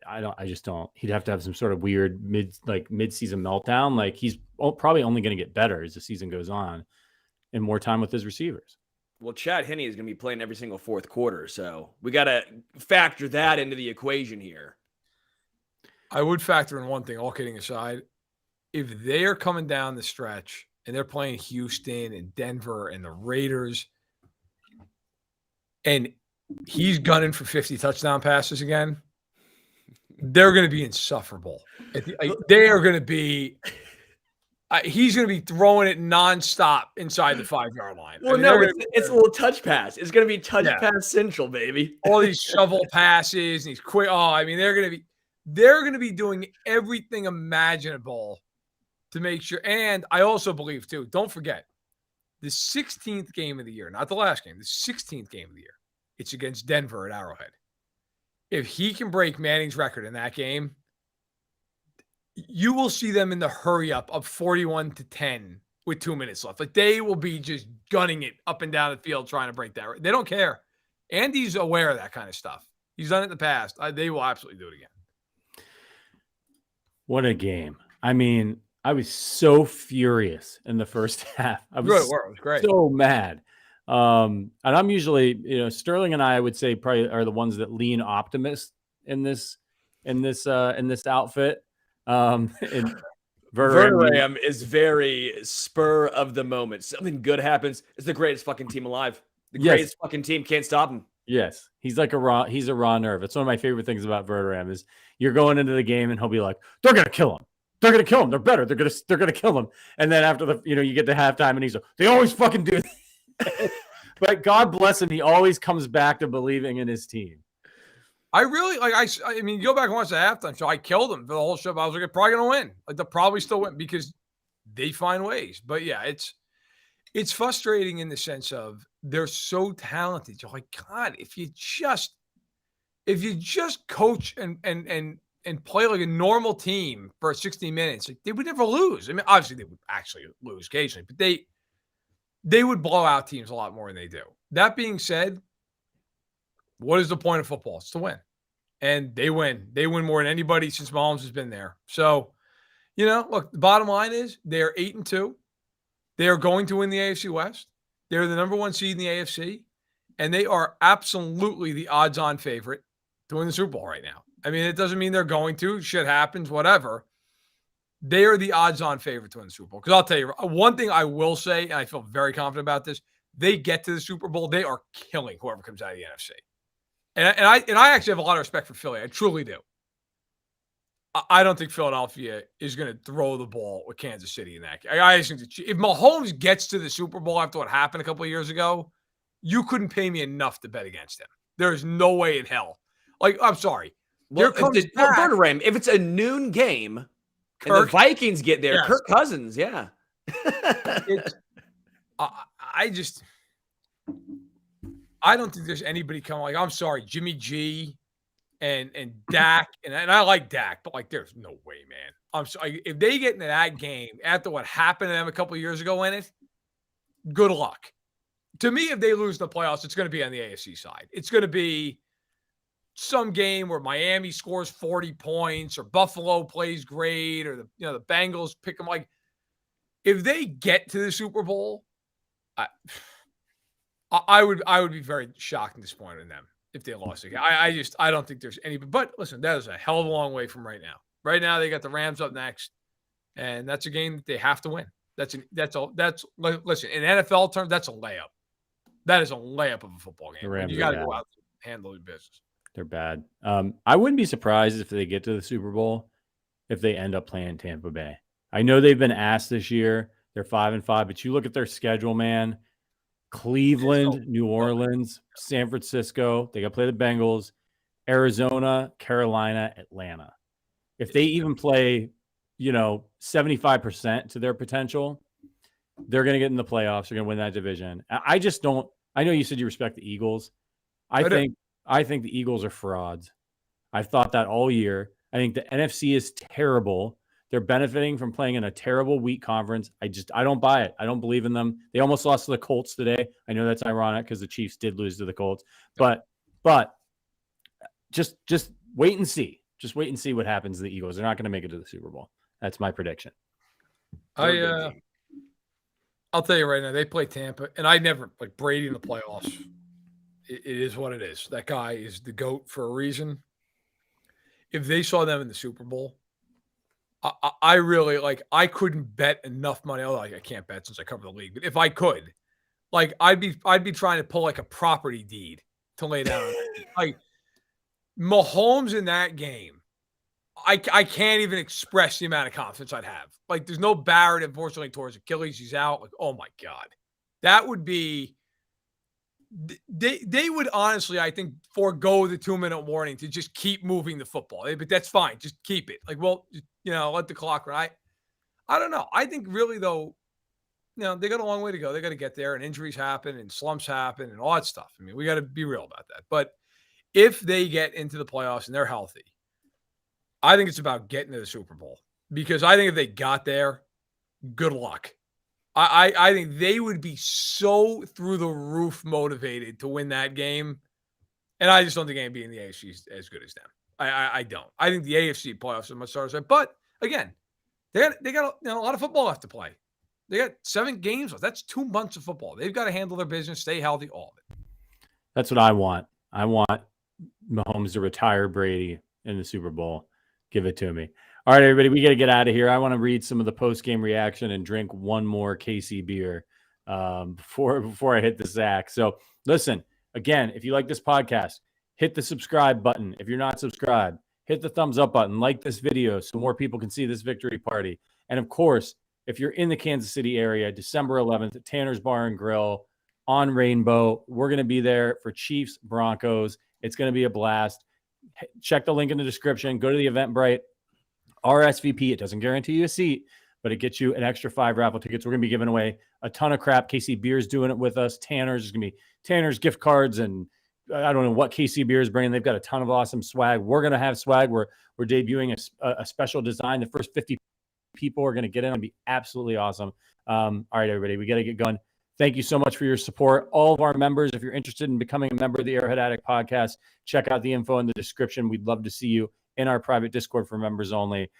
I just don't. He'd have to have some sort of weird mid-season meltdown. Like, he's probably only going to get better as the season goes on, and more time with his receivers. Well, Chad Henne is going to be playing every single fourth quarter, so we got to factor that into the equation here. I would factor in one thing, all kidding aside. If they are coming down the stretch and they're playing Houston and Denver and the Raiders, and he's gunning for 50 touchdown passes again, they're going to be insufferable. They are going to be he's going to be throwing it nonstop inside the 5-yard line. Well, it's a little touch pass. It's going to be touch pass central, baby. All these shovel passes and these quick. Oh, I mean, they're going to be doing everything imaginable to make sure. And I also believe too, don't forget, the 16th game of the year, not the last game, the 16th game of the year, it's against Denver at Arrowhead. If he can break Manning's record in that game, you will see them in the hurry up of 41-10 with 2 minutes left. Like, they will be just gunning it up and down the field trying to break that. They don't care. Andy's aware of that kind of stuff. He's done it in the past. They will absolutely do it again. What a game. I mean, I was so furious in the first half. I was, it was great. So mad. And I'm usually, Sterling and I would say probably are the ones that lean optimist in this outfit. And Verderam is very spur of the moment. Something good happens. It's the greatest fucking team alive. The greatest fucking team, can't stop him. Yes, he's like he's a raw nerve. It's one of my favorite things about Verderam is you're going into the game and he'll be like, "They're gonna kill him. They're gonna kill him. They're better. They're gonna kill him." And then after you get to halftime and he's like, "They always fucking do." But God bless him, he always comes back to believing in his team. I really I mean, go back and watch the halftime show. I killed them for the whole show. I was like, they're probably gonna win. Like, they'll probably still win because they find ways. But yeah, it's frustrating in the sense of they're so talented. You're like, God, if you just coach and play like a normal team for 60 minutes, like, they would never lose. I mean, obviously they would actually lose occasionally, but they would blow out teams a lot more than they do. That being said, what is the point of football? It's to win. And they win. They win more than anybody since Mahomes has been there. So, look, the bottom line is they're 8-2. They are going to win the AFC West. They're the number 1 seed in the AFC. And they are absolutely the odds-on favorite to win the Super Bowl right now. I mean, it doesn't mean they're going to. Shit happens, whatever. They are the odds-on favorite to win the Super Bowl. Because I'll tell you, one thing I will say, and I feel very confident about this, they get to the Super Bowl, they are killing whoever comes out of the NFC. And I actually have a lot of respect for Philly. I truly do. I don't think Philadelphia is going to throw the ball with Kansas City in that game. I just think if Mahomes gets to the Super Bowl after what happened a couple of years ago, you couldn't pay me enough to bet against him. There's no way in hell. Like, I'm sorry. Well, if it's a noon game and the Vikings get there, yes. Kirk Cousins, yeah. I don't think there's anybody coming. Like, I'm sorry, Jimmy G and Dak, and I like Dak, but like, there's no way, man. I'm sorry. If they get into that game after what happened to them a couple of years ago in it, good luck. To me, if they lose the playoffs, it's going to be on the AFC side. It's going to be some game where Miami scores 40 points or Buffalo plays great or the Bengals pick them. Like, if they get to the Super Bowl, I would be very shocked and disappointed in them if they lost again. I don't think there's any. But listen, that is a hell of a long way from right now. Right now, they got the Rams up next, and that's a game that they have to win. Listen, in NFL terms, that's a layup. That is a layup of a football game. You got to go out and handle your business. They're bad. I wouldn't be surprised if they get to the Super Bowl if they end up playing Tampa Bay. I know they've been asked this year. They're 5-5, but you look at their schedule, man. Cleveland, New Orleans, San Francisco. They got to play the Bengals, Arizona, Carolina, Atlanta. If they even play, 75% to their potential, they're going to get in the playoffs. They're going to win that division. I just don't. I know you said you respect the Eagles. I think the Eagles are frauds. I've thought that all year. I think the NFC is terrible. They're benefiting from playing in a terrible weak conference. I don't buy it. I don't believe in them. They almost lost to the Colts today. I know that's ironic because the Chiefs did lose to the Colts. But just wait and see. Just wait and see what happens to the Eagles. They're not going to make it to the Super Bowl. That's my prediction. I'll tell you right now, they play Tampa, and I never like Brady in the playoffs. It is what it is. That guy is the GOAT for a reason. If they saw them in the Super Bowl, I really I couldn't bet enough money. Although I can't bet since I cover the league, but if I could, I'd be trying to pull like a property deed to lay down. Like Mahomes in that game, I can't even express the amount of confidence I'd have. Like there's no Barrett, unfortunately, towards Achilles. He's out. Like, oh my God, that would be. They would honestly, I think, forego the 2-minute warning to just keep moving the football. But that's fine. Just keep it. Like, well, let the clock run. I don't know. I think really, though, they got a long way to go. They got to get there, and injuries happen, and slumps happen, and all that stuff. I mean, we got to be real about that. But if they get into the playoffs and they're healthy, I think it's about getting to the Super Bowl. Because I think if they got there, good luck. I think they would be so through the roof motivated to win that game. And I just don't think anybody in the AFC is as good as them. I don't. I think the AFC playoffs are much harder. But again, they got a lot of football left to play. They got 7 games left. That's 2 months of football. They've got to handle their business, stay healthy, all of it. That's what I want. I want Mahomes to retire Brady in the Super Bowl. Give it to me. All right, everybody, we got to get out of here. I want to read some of the post-game reaction and drink one more KC beer before I hit the sack. So listen, again, if you like this podcast, hit the subscribe button. If you're not subscribed, hit the thumbs up button, like this video so more people can see this victory party. And of course, if you're in the Kansas City area, December 11th at Tanner's Bar and Grill on Rainbow, we're going to be there for Chiefs Broncos. It's going to be a blast. Check the link in the description. Go to the Eventbrite. RSVP. It doesn't guarantee you a seat, but it gets you an extra 5 raffle tickets. We're going to be giving away a ton of crap. KC Beer's doing it with us. Tanner's going to be Tanner's gift cards, and I don't know what KC Beer is bringing. They've got a ton of awesome swag. We're going to have swag. We're debuting a special design. The first 50 people are going to get in. It'll be absolutely awesome. All right, everybody, we got to get going. Thank you so much for your support. All of our members, if you're interested in becoming a member of the Arrowhead Addict podcast, check out the info in the description. We'd love to see you in our private Discord for members only.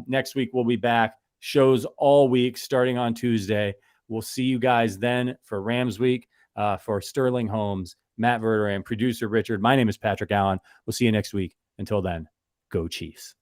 Next week, we'll be back. Shows all week starting on Tuesday. We'll see you guys then for Rams week. For Sterling Holmes, Matt Verderam, producer Richard. My name is Patrick Allen. We'll see you next week. Until then, go Chiefs.